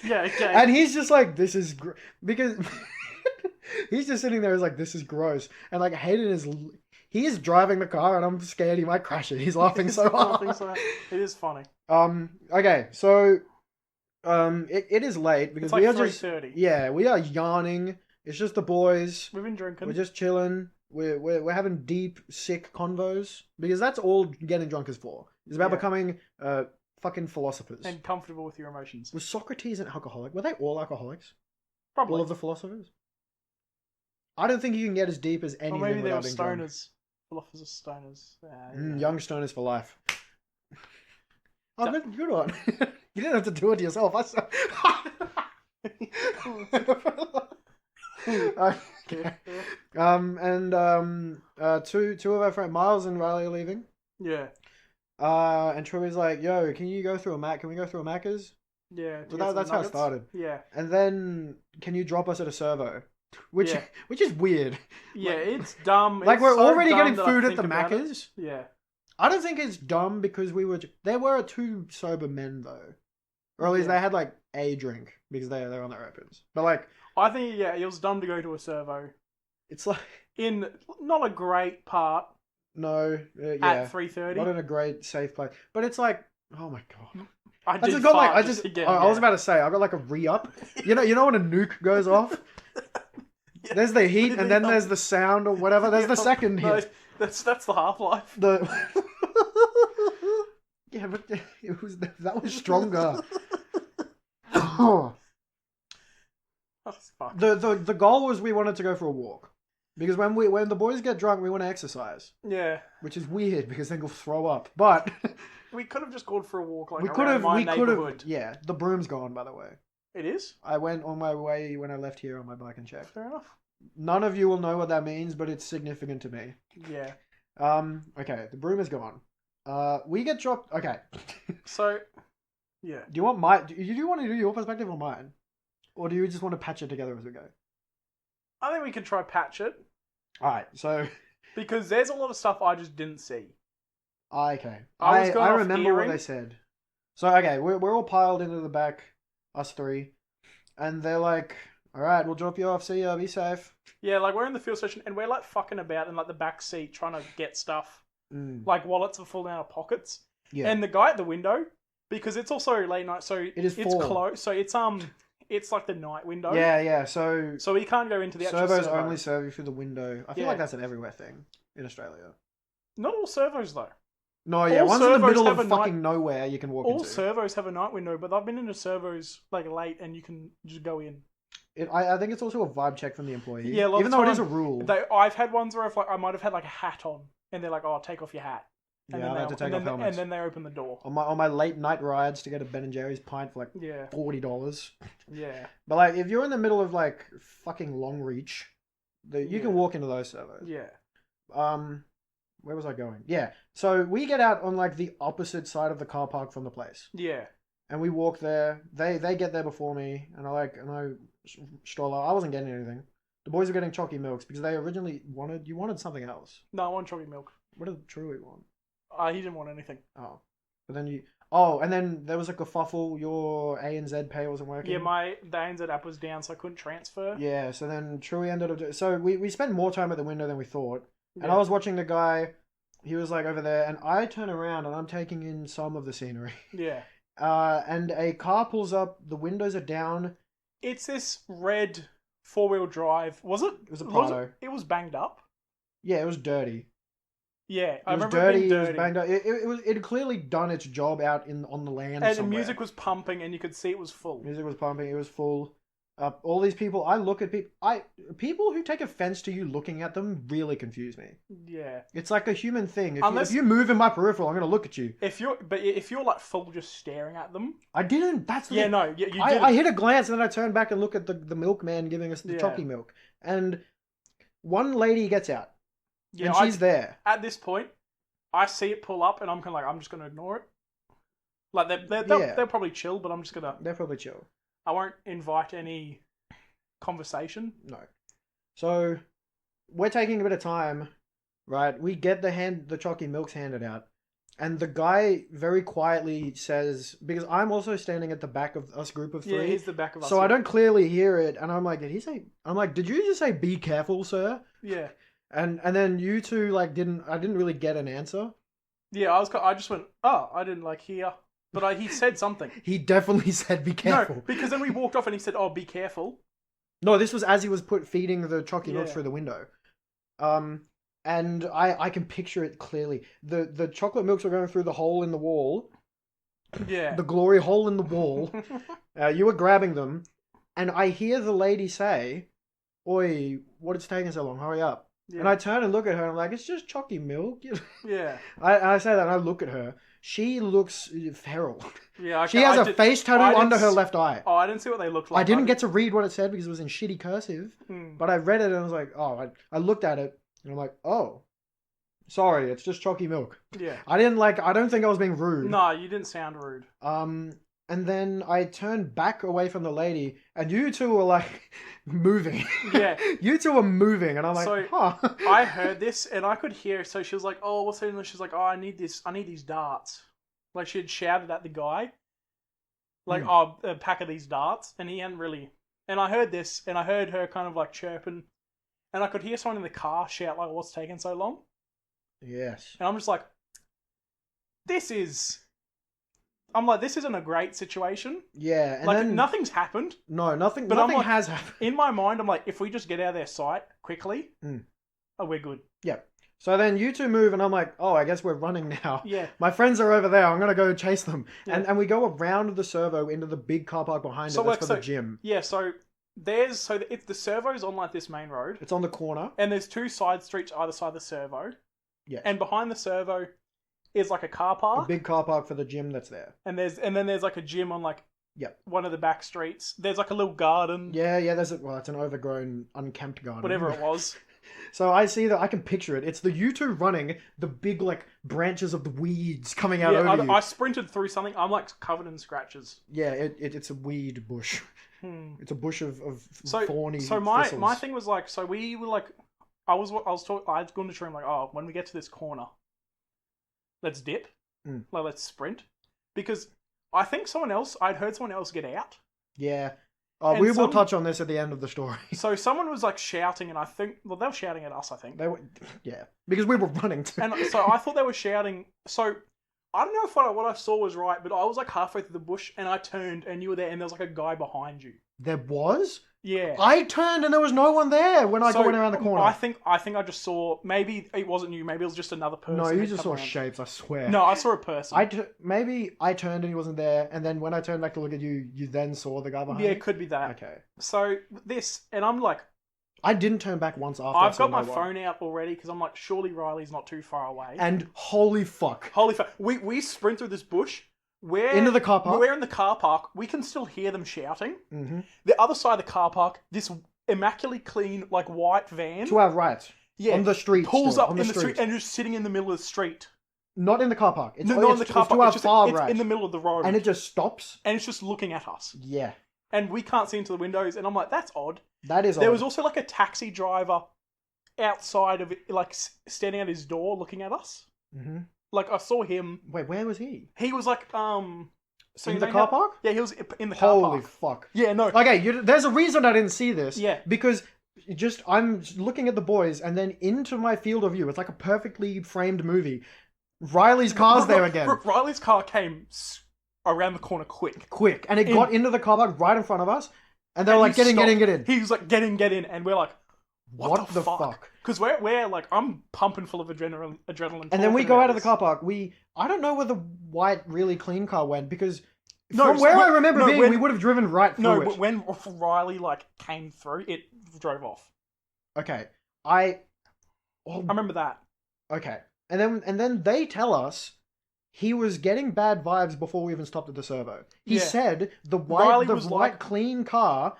Speaker 2: Yeah. Okay.
Speaker 1: And he's just like, this is because he's just sitting there, he's like, this is gross, and like Hayden he is driving the car, and I'm scared he might crash it. He's laughing so hard.
Speaker 2: It is funny.
Speaker 1: Okay, so it is late because
Speaker 2: it's like
Speaker 1: we are
Speaker 2: 3:30.
Speaker 1: Yeah, we are yarning. It's just the boys.
Speaker 2: We've been drinking.
Speaker 1: We're just chilling. We're having deep, sick convos because that's all getting drunk is for. It's about becoming fucking philosophers
Speaker 2: and comfortable with your emotions.
Speaker 1: Was Socrates an alcoholic? Were they all alcoholics?
Speaker 2: Probably.
Speaker 1: All of the philosophers. I don't think you can get as deep as anything. Or maybe they were
Speaker 2: stoners. Philosophers, stoners.
Speaker 1: Young stoners for life. Oh, good one. You didn't have to do it yourself. Okay. Two of our friends, Miles and Riley, are leaving.
Speaker 2: Yeah.
Speaker 1: And Troy's like, "Yo, can you go through a Mac? Can we go through a Macca's?"
Speaker 2: Yeah.
Speaker 1: So that's how it started.
Speaker 2: Yeah.
Speaker 1: And then, can you drop us at a servo? Which is weird.
Speaker 2: Yeah, it's dumb.
Speaker 1: Like, we're already getting
Speaker 2: dumb
Speaker 1: food at the Macca's.
Speaker 2: Yeah.
Speaker 1: I don't think it's dumb because there were 2 sober men though, or at least they had like a drink because they're on their opens. But like,
Speaker 2: I think it was dumb to go to a servo.
Speaker 1: It's like
Speaker 2: in not a great part.
Speaker 1: No,
Speaker 2: at 3:30.
Speaker 1: Not in a great safe place, but it's like, oh my god.
Speaker 2: I
Speaker 1: was about to say I got like a re-up. You know when a nuke goes off. Yeah. There's the heat, and then there's the sound or whatever. There's the second hit.
Speaker 2: That's the half-life.
Speaker 1: Yeah, but that was stronger. The goal was we wanted to go for a walk because when the boys get drunk, we want to exercise.
Speaker 2: Yeah,
Speaker 1: which is weird because then we'll throw up. But
Speaker 2: we could have just gone for a walk. Like
Speaker 1: we could have. Yeah, the broom's gone, by the way.
Speaker 2: It is?
Speaker 1: I went on my way when I left here on my bike and checked.
Speaker 2: Fair enough.
Speaker 1: None of you will know what that means, but it's significant to me.
Speaker 2: Yeah.
Speaker 1: Okay, the broom is gone. We get dropped. Okay.
Speaker 2: So, yeah.
Speaker 1: Do you want to do your perspective or mine? Or do you just want to patch it together as we go?
Speaker 2: I think we can try patch it.
Speaker 1: Alright, so...
Speaker 2: Because there's a lot of stuff I just didn't see.
Speaker 1: Okay. I remember what they said. So, okay, we're all piled into the back, us 3. And they're like, alright, we'll drop you off, see ya, be safe.
Speaker 2: Yeah, like we're in the fuel station and we're like fucking about in like the back seat trying to get stuff. Like wallets are falling out of pockets. Yeah. And the guy at the window, because it's also late night, so it's closed. So it's like the night window.
Speaker 1: Yeah. So
Speaker 2: we can't go into the actual
Speaker 1: servos
Speaker 2: servo.
Speaker 1: only serve you through the window. I feel like that's an everywhere thing in Australia.
Speaker 2: Not all servos though.
Speaker 1: No, yeah, one's in the middle of fucking nowhere you can walk into.
Speaker 2: All servos have a night window, but I've been into servos like late and you can just go in.
Speaker 1: I think it's also a vibe check from the employee.
Speaker 2: Yeah, a lot
Speaker 1: even
Speaker 2: of
Speaker 1: though it is
Speaker 2: time
Speaker 1: a rule.
Speaker 2: I've had ones where I might have had like a hat on, and they're like, "Oh, take off your hat," and
Speaker 1: Yeah, I've had to take off helmets.
Speaker 2: and then they open the door.
Speaker 1: On my late night rides to get a Ben and Jerry's pint for like
Speaker 2: Yeah,
Speaker 1: $40.
Speaker 2: yeah,
Speaker 1: But like, if you're in the middle of like fucking Long Reach, you can walk into those servos.
Speaker 2: yeah,
Speaker 1: Where was I going? Yeah. So we get out on like the opposite side of the car park from the place,
Speaker 2: yeah,
Speaker 1: and we walk there. They get there before me, and I stroll out. I wasn't getting anything. The boys were getting chalky milks because they originally wanted something else.
Speaker 2: No, I want chocolate milk.
Speaker 1: What did Truly want?
Speaker 2: He didn't want anything.
Speaker 1: Oh, but then and then there was a kerfuffle. Your ANZ pay wasn't working.
Speaker 2: Yeah, the ANZ app was down, so I couldn't transfer.
Speaker 1: Yeah, so then Truly ended up. So we spent more time at the window than we thought. And
Speaker 2: Yeah.
Speaker 1: I was watching the guy, he was like over there, and I turn around and I'm taking in some of the scenery.
Speaker 2: Yeah.
Speaker 1: And a car pulls up, the windows are down.
Speaker 2: It's this red 4-wheel drive. Was it?
Speaker 1: It was a Prado.
Speaker 2: It was banged up.
Speaker 1: Yeah, it was dirty.
Speaker 2: Yeah,
Speaker 1: I remember it being dirty. It was banged up. It had clearly done its job out on the land
Speaker 2: and
Speaker 1: somewhere.
Speaker 2: the music was pumping, and you could see it was full.
Speaker 1: Music was pumping, it was full. All these people, I look at people who take offense to you looking at them really confuse me.
Speaker 2: Yeah,
Speaker 1: it's like a human thing.
Speaker 2: Unless
Speaker 1: if you move in my peripheral, I'm gonna look at you.
Speaker 2: If you're like full just staring at them,
Speaker 1: I didn't. That's the
Speaker 2: yeah,
Speaker 1: thing.
Speaker 2: no, you did.
Speaker 1: I hit a glance and then I turned back and look at the milkman giving us the chalky milk, and one lady gets out, and she's there.
Speaker 2: At this point, I see it pull up, and I'm kind of like, I'm just gonna ignore it. Like they'll probably chill, but I'm just gonna.
Speaker 1: They're probably chill.
Speaker 2: I won't invite any conversation.
Speaker 1: No. So we're taking a bit of time, right? We get the chalky milks handed out, and the guy very quietly says, because I'm also standing at the back of us group of three.
Speaker 2: Yeah, he's the back of us.
Speaker 1: So I don't clearly hear it, and I'm like, did you just say be careful, sir?
Speaker 2: Yeah.
Speaker 1: And then you two I didn't really get an answer.
Speaker 2: Yeah, I just went, oh, I didn't hear. But he said something.
Speaker 1: He definitely said, be careful.
Speaker 2: No, because then we walked off and he said, oh, be careful.
Speaker 1: No, this was as he was feeding the chalky milk through the window. And I can picture it clearly. The chocolate milks were going through the hole in the wall.
Speaker 2: Yeah.
Speaker 1: The glory hole in the wall. You were grabbing them. And I hear the lady say, oi, what is taking so long? Hurry up. Yeah. And I turn and look at her and I'm like, it's just chalky milk.
Speaker 2: Yeah.
Speaker 1: I say that and I look at her. She looks feral.
Speaker 2: Yeah,
Speaker 1: she has a face tattoo under her left eye.
Speaker 2: Oh, I didn't see what they looked like.
Speaker 1: I didn't get to read what it said because it was in shitty cursive. But I read it and I was like, oh, I looked at it and I'm like, oh, sorry, it's just chalky milk.
Speaker 2: Yeah.
Speaker 1: I don't think I was being rude.
Speaker 2: No, you didn't sound rude.
Speaker 1: And then I turned back away from the lady, and you two were moving.
Speaker 2: Yeah.
Speaker 1: You two were moving, and I'm like, huh.
Speaker 2: I heard this, and I could hear. So she was like, "Oh, what's that?" And she's like, "Oh, I need these darts." Like she had shouted at the guy, "Oh, a pack of these darts," and he hadn't really. And I heard this, and I heard her kind of chirping, and I could hear someone in the car shout "What's taking so long?"
Speaker 1: Yes.
Speaker 2: And I'm just like, this isn't a great situation.
Speaker 1: Yeah. And then,
Speaker 2: nothing's happened.
Speaker 1: No, nothing. But nothing has happened.
Speaker 2: In my mind, I'm like, if we just get out of their sight quickly, we're good.
Speaker 1: Yeah. So then you two move, and I'm like, oh, I guess we're running now.
Speaker 2: Yeah.
Speaker 1: My friends are over there. I'm gonna go chase them. Yeah. And we go around the servo into the big car park behind it. That's for the gym.
Speaker 2: Yeah. So the servo's on this main road.
Speaker 1: It's on the corner,
Speaker 2: and there's 2 side streets either side of the servo.
Speaker 1: Yeah.
Speaker 2: And behind the servo is a car park.
Speaker 1: A big car park for the gym that's there.
Speaker 2: And then there's a gym on
Speaker 1: yep.
Speaker 2: one of the back streets. There's a little garden.
Speaker 1: Yeah, it's an overgrown, unkempt garden.
Speaker 2: Whatever it was.
Speaker 1: So I see that, I can picture it. It's the you two running, the big branches of the weeds coming out over you.
Speaker 2: I sprinted through something. I'm covered in scratches.
Speaker 1: Yeah, it's a weed bush. It's a bush of thorny
Speaker 2: So
Speaker 1: my
Speaker 2: thing was so we were I was going to try when we get to this corner, let's dip, let's sprint, because I think I'd heard someone else get out.
Speaker 1: Yeah. We will touch on this at the end of the story.
Speaker 2: So someone was shouting, and I think they were shouting at us. I think
Speaker 1: they were, yeah, because we were running too.
Speaker 2: And so I thought they were shouting. So I don't know if what I saw was right, but I was halfway through the bush, and I turned, and you were there, and there was a guy behind you.
Speaker 1: There was?
Speaker 2: Yeah.
Speaker 1: I turned and there was no one there when I
Speaker 2: So,
Speaker 1: went around the corner.
Speaker 2: I think I just saw, maybe it wasn't you, maybe it was just another person.
Speaker 1: No, you
Speaker 2: had
Speaker 1: just
Speaker 2: come
Speaker 1: saw
Speaker 2: around.
Speaker 1: shapes, I swear.
Speaker 2: No, I saw a person.
Speaker 1: Maybe I turned and he wasn't there, and then when I turned back to look at you, you then saw the guy behind
Speaker 2: Yeah,
Speaker 1: me?
Speaker 2: it could be that.
Speaker 1: Okay.
Speaker 2: So and I'm like,
Speaker 1: I didn't turn back once after I
Speaker 2: I've
Speaker 1: saw
Speaker 2: got my
Speaker 1: no one.
Speaker 2: phone out already because I'm like, surely Riley's not too far away.
Speaker 1: And holy fuck.
Speaker 2: Holy fuck. We sprint through this bush.
Speaker 1: Into the car park?
Speaker 2: We're in the car park. We can still hear them shouting.
Speaker 1: Mm-hmm.
Speaker 2: The other side of the car park, this immaculately clean, like, white van.
Speaker 1: To our right.
Speaker 2: Yeah.
Speaker 1: On the street.
Speaker 2: Pulls
Speaker 1: still,
Speaker 2: up
Speaker 1: on
Speaker 2: in the street and just sitting in the middle of the street.
Speaker 1: Not in the car park. It's,
Speaker 2: No, not in the car
Speaker 1: it's
Speaker 2: park.
Speaker 1: to our
Speaker 2: It's, just,
Speaker 1: far
Speaker 2: it's
Speaker 1: right.
Speaker 2: in the middle of the road.
Speaker 1: And it just stops.
Speaker 2: And it's just looking at us.
Speaker 1: Yeah.
Speaker 2: And we can't see into the windows. And I'm like, that's odd.
Speaker 1: That is odd.
Speaker 2: There was also like a taxi driver outside of it, like standing at his door looking at us.
Speaker 1: Mm-hmm.
Speaker 2: Like I saw him.
Speaker 1: Wait, where was he?
Speaker 2: He was like,
Speaker 1: So in the car park?
Speaker 2: Yeah, he was in the car park.
Speaker 1: Holy fuck.
Speaker 2: Yeah, no.
Speaker 1: Okay, there's a reason I didn't see this.
Speaker 2: Yeah.
Speaker 1: Because I'm looking at the boys, and then into my field of view, it's like a perfectly framed movie. Riley's car's there again.
Speaker 2: Riley's car came around the corner quick.
Speaker 1: And it got into the car park right in front of us, and they were like, get in.
Speaker 2: He was like, get in, and we're like, what the fuck? Because we're like, I'm pumping full of adrenaline.
Speaker 1: And then we go out of the car park. I don't know where the white, really clean car went, because from where I remember being, we would have driven right through it.
Speaker 2: No, when Riley like came through, it drove off.
Speaker 1: Okay,
Speaker 2: I remember that.
Speaker 1: Okay, and then they tell us he was getting bad vibes before we even stopped at the servo. He said the white clean car,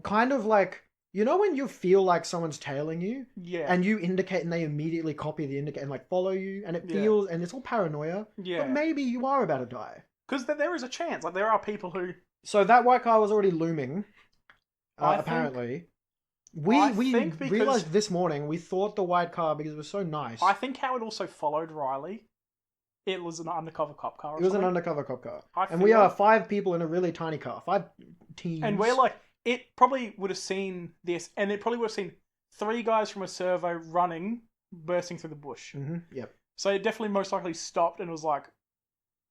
Speaker 1: kind of like, you know when you feel like someone's tailing you?
Speaker 2: Yeah.
Speaker 1: And you indicate and they immediately copy the indicate and like follow you, and it feels, and it's all paranoia.
Speaker 2: Yeah.
Speaker 1: But maybe you are about to die.
Speaker 2: Because there is a chance. Like, there are people who...
Speaker 1: So that white car was already looming, apparently. We realized this morning, we thought the white car, because it was so nice.
Speaker 2: I think how it also followed Riley, it was an undercover cop car.
Speaker 1: It was an undercover cop car. And we are 5 people in a really tiny car. 5 teens.
Speaker 2: And we're like, it probably would have seen this, and it probably would have seen 3 guys from a servo running, bursting through the bush.
Speaker 1: Mm-hmm. Yep.
Speaker 2: So it definitely most likely stopped and was like...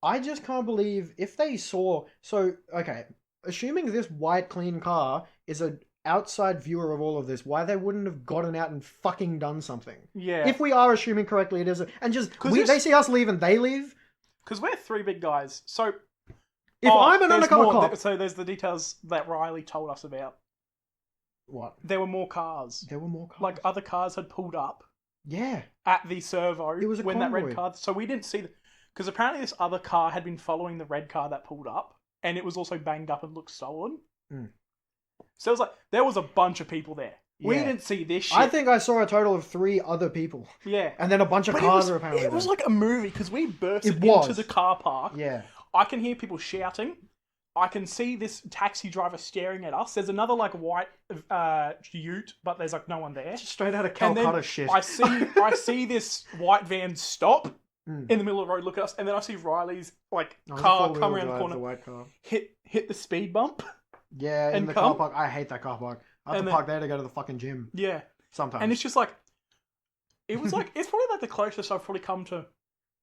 Speaker 1: I just can't believe if they saw... So, okay, assuming this white clean car is an outside viewer of all of this, why they wouldn't have gotten out and fucking done something?
Speaker 2: Yeah.
Speaker 1: If we are assuming correctly, it is... And just... they see us leave and they leave?
Speaker 2: Because we're 3 big guys. So...
Speaker 1: If I'm an undercover cop...
Speaker 2: So there's the details that Riley told us about.
Speaker 1: What?
Speaker 2: There were more cars.
Speaker 1: There were more cars?
Speaker 2: Like, other cars had pulled up.
Speaker 1: Yeah.
Speaker 2: At the servo.
Speaker 1: It was a
Speaker 2: when
Speaker 1: convoy.
Speaker 2: that red car... So we didn't see... Because apparently this other car had been following the red car that pulled up. And it was also banged up and looked stolen.
Speaker 1: Mm.
Speaker 2: So it was like... There was a bunch of people there. Yeah. We didn't see this shit.
Speaker 1: I think I saw a total of 3 other people.
Speaker 2: Yeah.
Speaker 1: And then a bunch of cars were apparently
Speaker 2: It was like a movie, because we burst into the car park.
Speaker 1: Yeah.
Speaker 2: I can hear people shouting. I can see this taxi driver staring at us. There's another like white ute, but there's like no one there.
Speaker 1: Just straight out of Calcutta shit.
Speaker 2: I see this white van stop in the middle of the road, look at us, and then I see Riley's like car come around the corner,
Speaker 1: the white car.
Speaker 2: hit the speed bump.
Speaker 1: Yeah, in the car park. I hate that car park. I have to park there to go to the fucking gym.
Speaker 2: Yeah,
Speaker 1: sometimes.
Speaker 2: And it's just like, it was like, it's probably like the closest I've probably come to,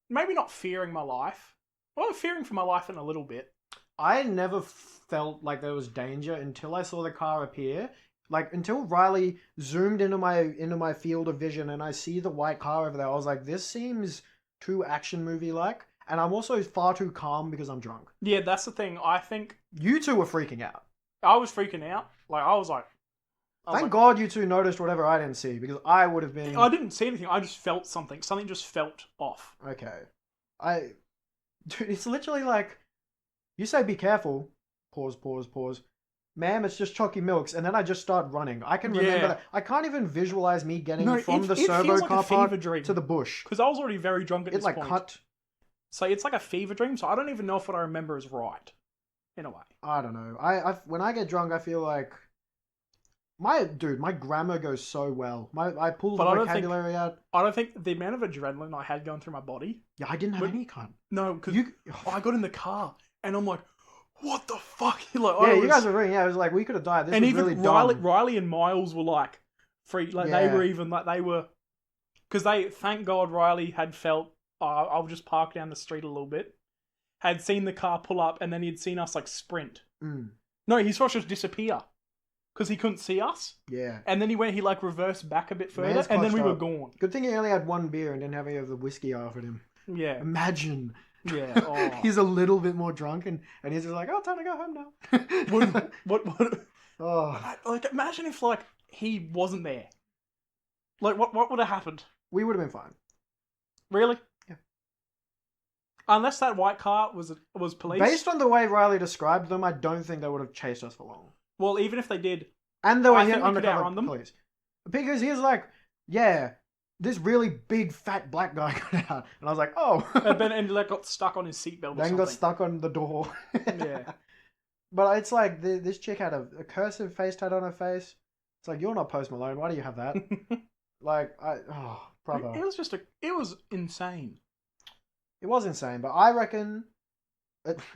Speaker 2: maybe not fearing my life. Well, I'm fearing for my life in a little bit.
Speaker 1: I never felt like there was danger until I saw the car appear. Like, until Riley zoomed into my field of vision and I see the white car over there, I was like, this seems too action movie-like. And I'm also far too calm because I'm drunk.
Speaker 2: Yeah, that's the thing. I think...
Speaker 1: You two were freaking out.
Speaker 2: I was freaking out. Like, I was like...
Speaker 1: Thank God you two noticed whatever I didn't see, because I would have been...
Speaker 2: I didn't see anything. I just felt something. Something just felt off.
Speaker 1: Okay. Dude, it's literally like... You say be careful. Pause. Ma'am, it's just chalky milks. And then I just start running. I can remember that. I can't even visualize me getting from the servo car park to the bush.
Speaker 2: Because I was already very drunk at this point.
Speaker 1: It cut...
Speaker 2: So it's like a fever dream, so I don't even know if what I remember is right. In a way.
Speaker 1: I don't know. When I get drunk, I feel like... My grammar goes so well. I pull the vocabulary out.
Speaker 2: I don't think the amount of adrenaline I had going through my body...
Speaker 1: Yeah, I didn't have any cunt.
Speaker 2: No, because I got in the car, and I'm like, what the fuck? Like,
Speaker 1: yeah, you guys were ringing. Yeah, it was like, we could have died. This was really dumb.
Speaker 2: Riley and Miles were like, free. Like, they were even, like, they were... Because thank God Riley had felt, I'll just park down the street a little bit. Had seen the car pull up, and then he'd seen us, like, sprint.
Speaker 1: Mm.
Speaker 2: No, he saw us just disappear. because he couldn't see us.
Speaker 1: Yeah.
Speaker 2: And then he like reversed back a bit further,
Speaker 1: Man's
Speaker 2: and then we
Speaker 1: clutched
Speaker 2: were
Speaker 1: up.
Speaker 2: gone.
Speaker 1: Good thing he only had one beer and didn't have any of the whiskey after him.
Speaker 2: Yeah.
Speaker 1: Imagine.
Speaker 2: Yeah. Oh.
Speaker 1: He's a little bit more drunk and he's just like, oh, time to go home now.
Speaker 2: What?
Speaker 1: Oh.
Speaker 2: Like, imagine if like he wasn't there. Like, what would have happened?
Speaker 1: We would have been fine.
Speaker 2: Really?
Speaker 1: Yeah.
Speaker 2: Unless that white car was police.
Speaker 1: Based on the way Riley described them, I don't think they would have chased us for long.
Speaker 2: Well, even if they did,
Speaker 1: And they were
Speaker 2: I
Speaker 1: hit
Speaker 2: think we could
Speaker 1: undercover
Speaker 2: outrun them.
Speaker 1: police. Because he was like, yeah, this really big fat black guy got out. And I was like, oh.
Speaker 2: and like got stuck on his seatbelt or
Speaker 1: Then
Speaker 2: something.
Speaker 1: got stuck on the door.
Speaker 2: Yeah.
Speaker 1: But it's like, this chick had a cursive face tattoo on her face. It's like, you're not Post Malone. Why do you have that? Like, brother.
Speaker 2: It was insane.
Speaker 1: It was insane, but I reckon...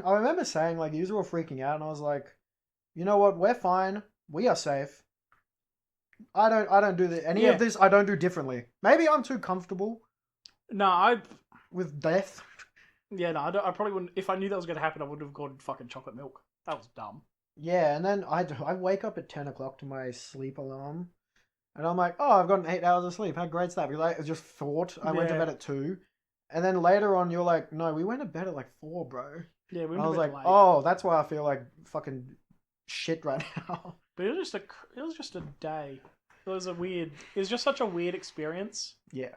Speaker 1: I remember saying, like, you were freaking out, and I was like, you know what? We're fine. We are safe. I don't do any of this. I don't do differently. Maybe I'm too comfortable.
Speaker 2: No,
Speaker 1: with death.
Speaker 2: Yeah, no, I probably wouldn't. If I knew that was going to happen, I would have gone fucking chocolate milk. That was dumb.
Speaker 1: Yeah, and then I wake up at 10 o'clock to my sleep alarm, and I'm like, oh, I've gotten 8 hours of sleep. How great's that? Because I just thought I went to bed at 2, and then later on you're like, no, we went to bed at like 4, bro.
Speaker 2: Yeah, we went
Speaker 1: and I was
Speaker 2: to bed
Speaker 1: like,
Speaker 2: late.
Speaker 1: oh, that's why I feel like fucking shit right now.
Speaker 2: But it was just a day. It was just such a weird experience.
Speaker 1: Yeah.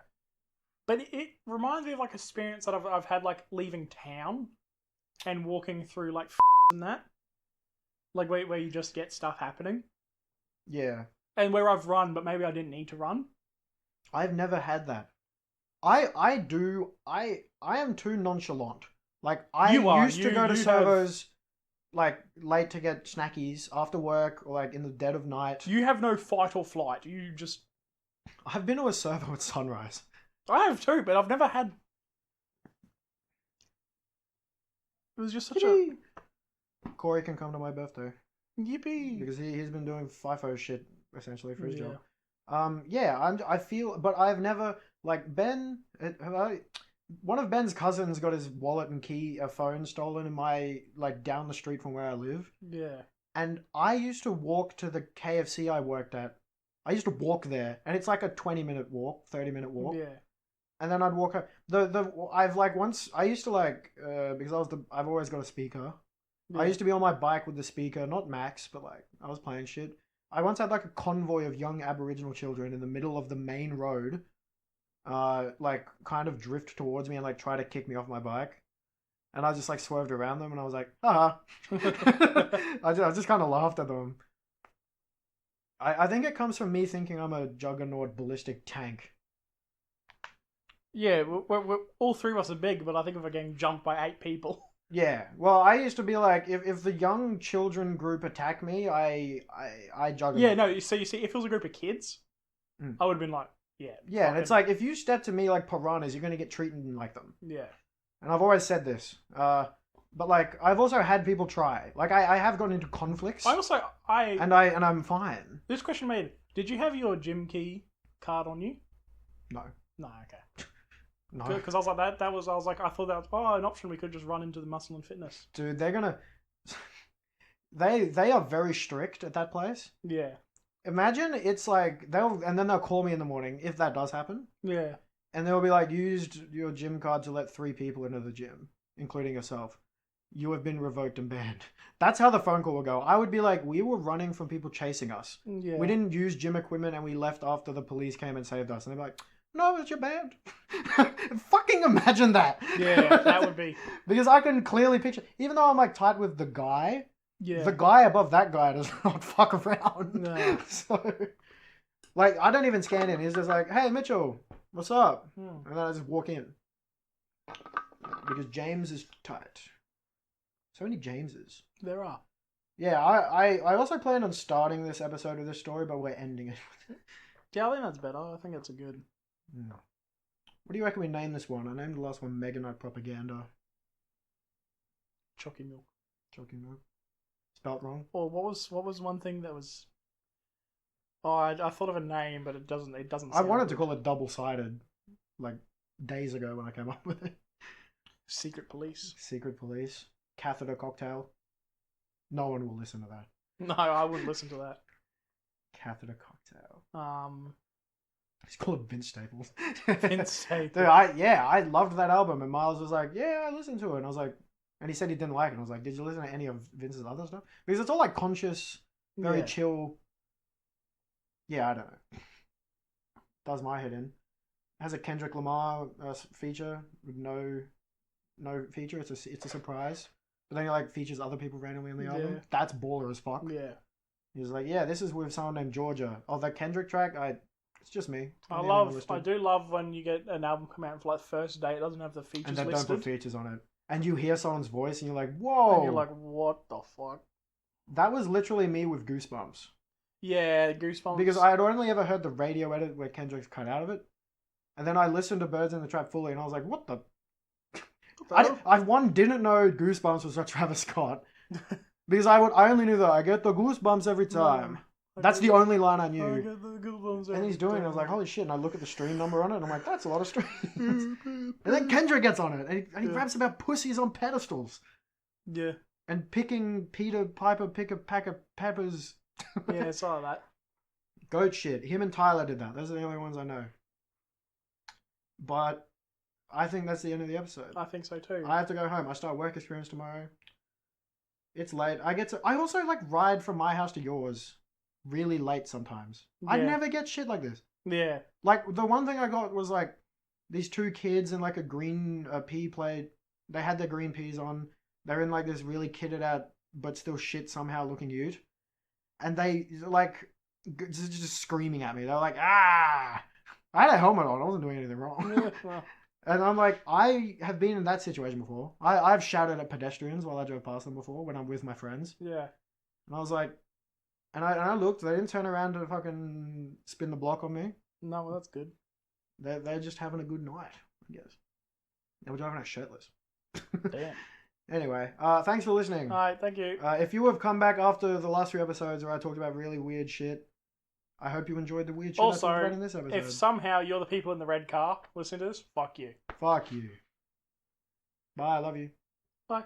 Speaker 2: But it reminds me of like an experience that I've had like leaving town and walking through like and that. Like where you just get stuff happening.
Speaker 1: Yeah.
Speaker 2: And where I've run, but maybe I didn't need to run.
Speaker 1: I've never had that. I am too nonchalant. Like I used to go to servos like late to get snackies after work or like in the dead of night.
Speaker 2: You have no fight or flight. You just...
Speaker 1: I've been to a servo at sunrise.
Speaker 2: I have too, but I've never had... It was just such
Speaker 1: Yippee. Corey can come to my birthday.
Speaker 2: Yippee!
Speaker 1: Because he's been doing FIFO shit essentially for his job. I feel, but I've never, like, one of Ben's cousins got his wallet and phone stolen in my, like, down the street from where I live.
Speaker 2: Yeah.
Speaker 1: And I used to walk to the KFC I worked at. I used to walk there, and it's like a 20-minute walk, 30-minute walk.
Speaker 2: Yeah.
Speaker 1: And then I'd walk. I've like once I used to like because I've always got a speaker. Yeah. I used to be on my bike with the speaker, not max, but like I was playing shit. I once had like a convoy of young Aboriginal children in the middle of the main road, like kind of drift towards me and like try to kick me off my bike, and I just like swerved around them and I was like, haha. I just kind of laughed at them. I think it comes from me thinking I'm a juggernaut ballistic tank.
Speaker 2: Yeah, we're all three of us are big, but I think we're getting jumped by 8 people.
Speaker 1: Yeah, well, I used to be like, if the young children group attack me, I juggle.
Speaker 2: Yeah, no, so you see, if it was a group of kids, I would have been like, yeah.
Speaker 1: Yeah, and it's like, if you step to me like piranhas, you're going to get treated like them.
Speaker 2: Yeah.
Speaker 1: And I've always said this, but like, I've also had people try. Like, I have gotten into conflicts. And I'm fine.
Speaker 2: This question made, did you have your gym key card on you?
Speaker 1: No.
Speaker 2: No, okay.
Speaker 1: No.
Speaker 2: Because I was like, I thought that was, an option. We could just run into the Muscle and Fitness.
Speaker 1: Dude, they're gonna... They are very strict at that place.
Speaker 2: Yeah.
Speaker 1: Imagine it's like, and then they'll call me in the morning, if that does happen.
Speaker 2: Yeah. And
Speaker 1: they'll be like, used your gym card to let 3 people into the gym, including yourself. You have been revoked and banned. That's how the phone call will go. I would be like, we were running from people chasing us.
Speaker 2: Yeah.
Speaker 1: We didn't use gym equipment and we left after the police came and saved us. And they'd be like, no, it's your band. Fucking imagine that.
Speaker 2: Yeah, that would be.
Speaker 1: Because I can clearly picture, even though I'm like tight with the guy,
Speaker 2: yeah,
Speaker 1: the guy above that guy does not fuck around.
Speaker 2: No.
Speaker 1: So, like, I don't even scan in. He's just like, hey, Mitchell, what's up? And then I just walk in. Because James is tight. So many Jameses.
Speaker 2: There are.
Speaker 1: Yeah, I also plan on starting this episode with this story, but we're ending it.
Speaker 2: Yeah, I think that's better. I think that's a good...
Speaker 1: No. What do you reckon we name this one? I named the last one Mega Night Propaganda.
Speaker 2: Chalky milk.
Speaker 1: Chalky milk. Spelt wrong.
Speaker 2: Or what was one thing that was... Oh, I thought of a name, but it doesn't.
Speaker 1: I wanted to call it Double-Sided, like days ago when I came up with it.
Speaker 2: Secret Police.
Speaker 1: Secret Police. Catheter Cocktail. No one will listen to that.
Speaker 2: No, I wouldn't listen to that.
Speaker 1: Catheter Cocktail. He's called Vince Staples.
Speaker 2: Vince Staples.
Speaker 1: Dude, I loved that album, and Miles was like, yeah, I listened to it, and I was like, and he said he didn't like it, and I was like, did you listen to any of Vince's other stuff? Because it's all like conscious, very chill. Yeah, I don't know. Does my head in. Has a Kendrick Lamar feature with no feature. It's a surprise. But then he like features other people randomly on the album. That's baller as fuck.
Speaker 2: Yeah.
Speaker 1: He was like, yeah, this is with someone named Georgia. Oh, that Kendrick track, it's just me.
Speaker 2: I do love when you get an album come out for like first day, it doesn't have the features
Speaker 1: and they
Speaker 2: listed.
Speaker 1: don't put features on it. And you hear someone's voice and you're like, whoa.
Speaker 2: And you're like, what the fuck?
Speaker 1: That was literally me with Goosebumps.
Speaker 2: Yeah, Goosebumps.
Speaker 1: Because I had only ever heard the radio edit where Kendrick's cut out of it. And then I listened to Birds in the Trap fully and I was like, what the... I didn't know Goosebumps was Travis Scott. Because I only knew that I get the goosebumps every time. That's the only line I knew.
Speaker 2: I get the goosebumps
Speaker 1: and he's doing it. I was like, holy shit. And I look at the stream number on it and I'm like, that's a lot of streams. And then Kendrick gets on it and he raps about pussies on pedestals.
Speaker 2: Yeah.
Speaker 1: And picking Peter Piper, pick a pack of peppers.
Speaker 2: Yeah, it's all that.
Speaker 1: Goat shit. Him and Tyler did that. Those are the only ones I know. But I think that's the end of the episode.
Speaker 2: I think so too.
Speaker 1: I have to go home. I start work experience tomorrow. It's late. I also like ride from my house to yours really late sometimes. Yeah. I never get shit like this.
Speaker 2: Yeah.
Speaker 1: Like the one thing I got was like these two kids in like a green pea plate. They had their green peas on. They're in like this really kitted out but still shit somehow looking ute. And they like just screaming at me. They're like, ah! I had a helmet on. I wasn't doing anything wrong. And I'm like, I have been in that situation before. I've shouted at pedestrians while I drove past them before when I'm with my friends.
Speaker 2: Yeah.
Speaker 1: And I was like, and I looked. They didn't turn around to fucking spin the block on me.
Speaker 2: No, well, that's good.
Speaker 1: They're just having a good night, I guess. They were driving out shirtless.
Speaker 2: Damn.
Speaker 1: Anyway, thanks for listening.
Speaker 2: All right, thank you.
Speaker 1: If you have come back after the last 3 episodes where I talked about really weird shit, I hope you enjoyed the weird shit
Speaker 2: also,
Speaker 1: I talked about in this episode.
Speaker 2: If somehow you're the people in the red car listening to this, fuck you.
Speaker 1: Fuck you. Bye, I love you.
Speaker 2: Bye.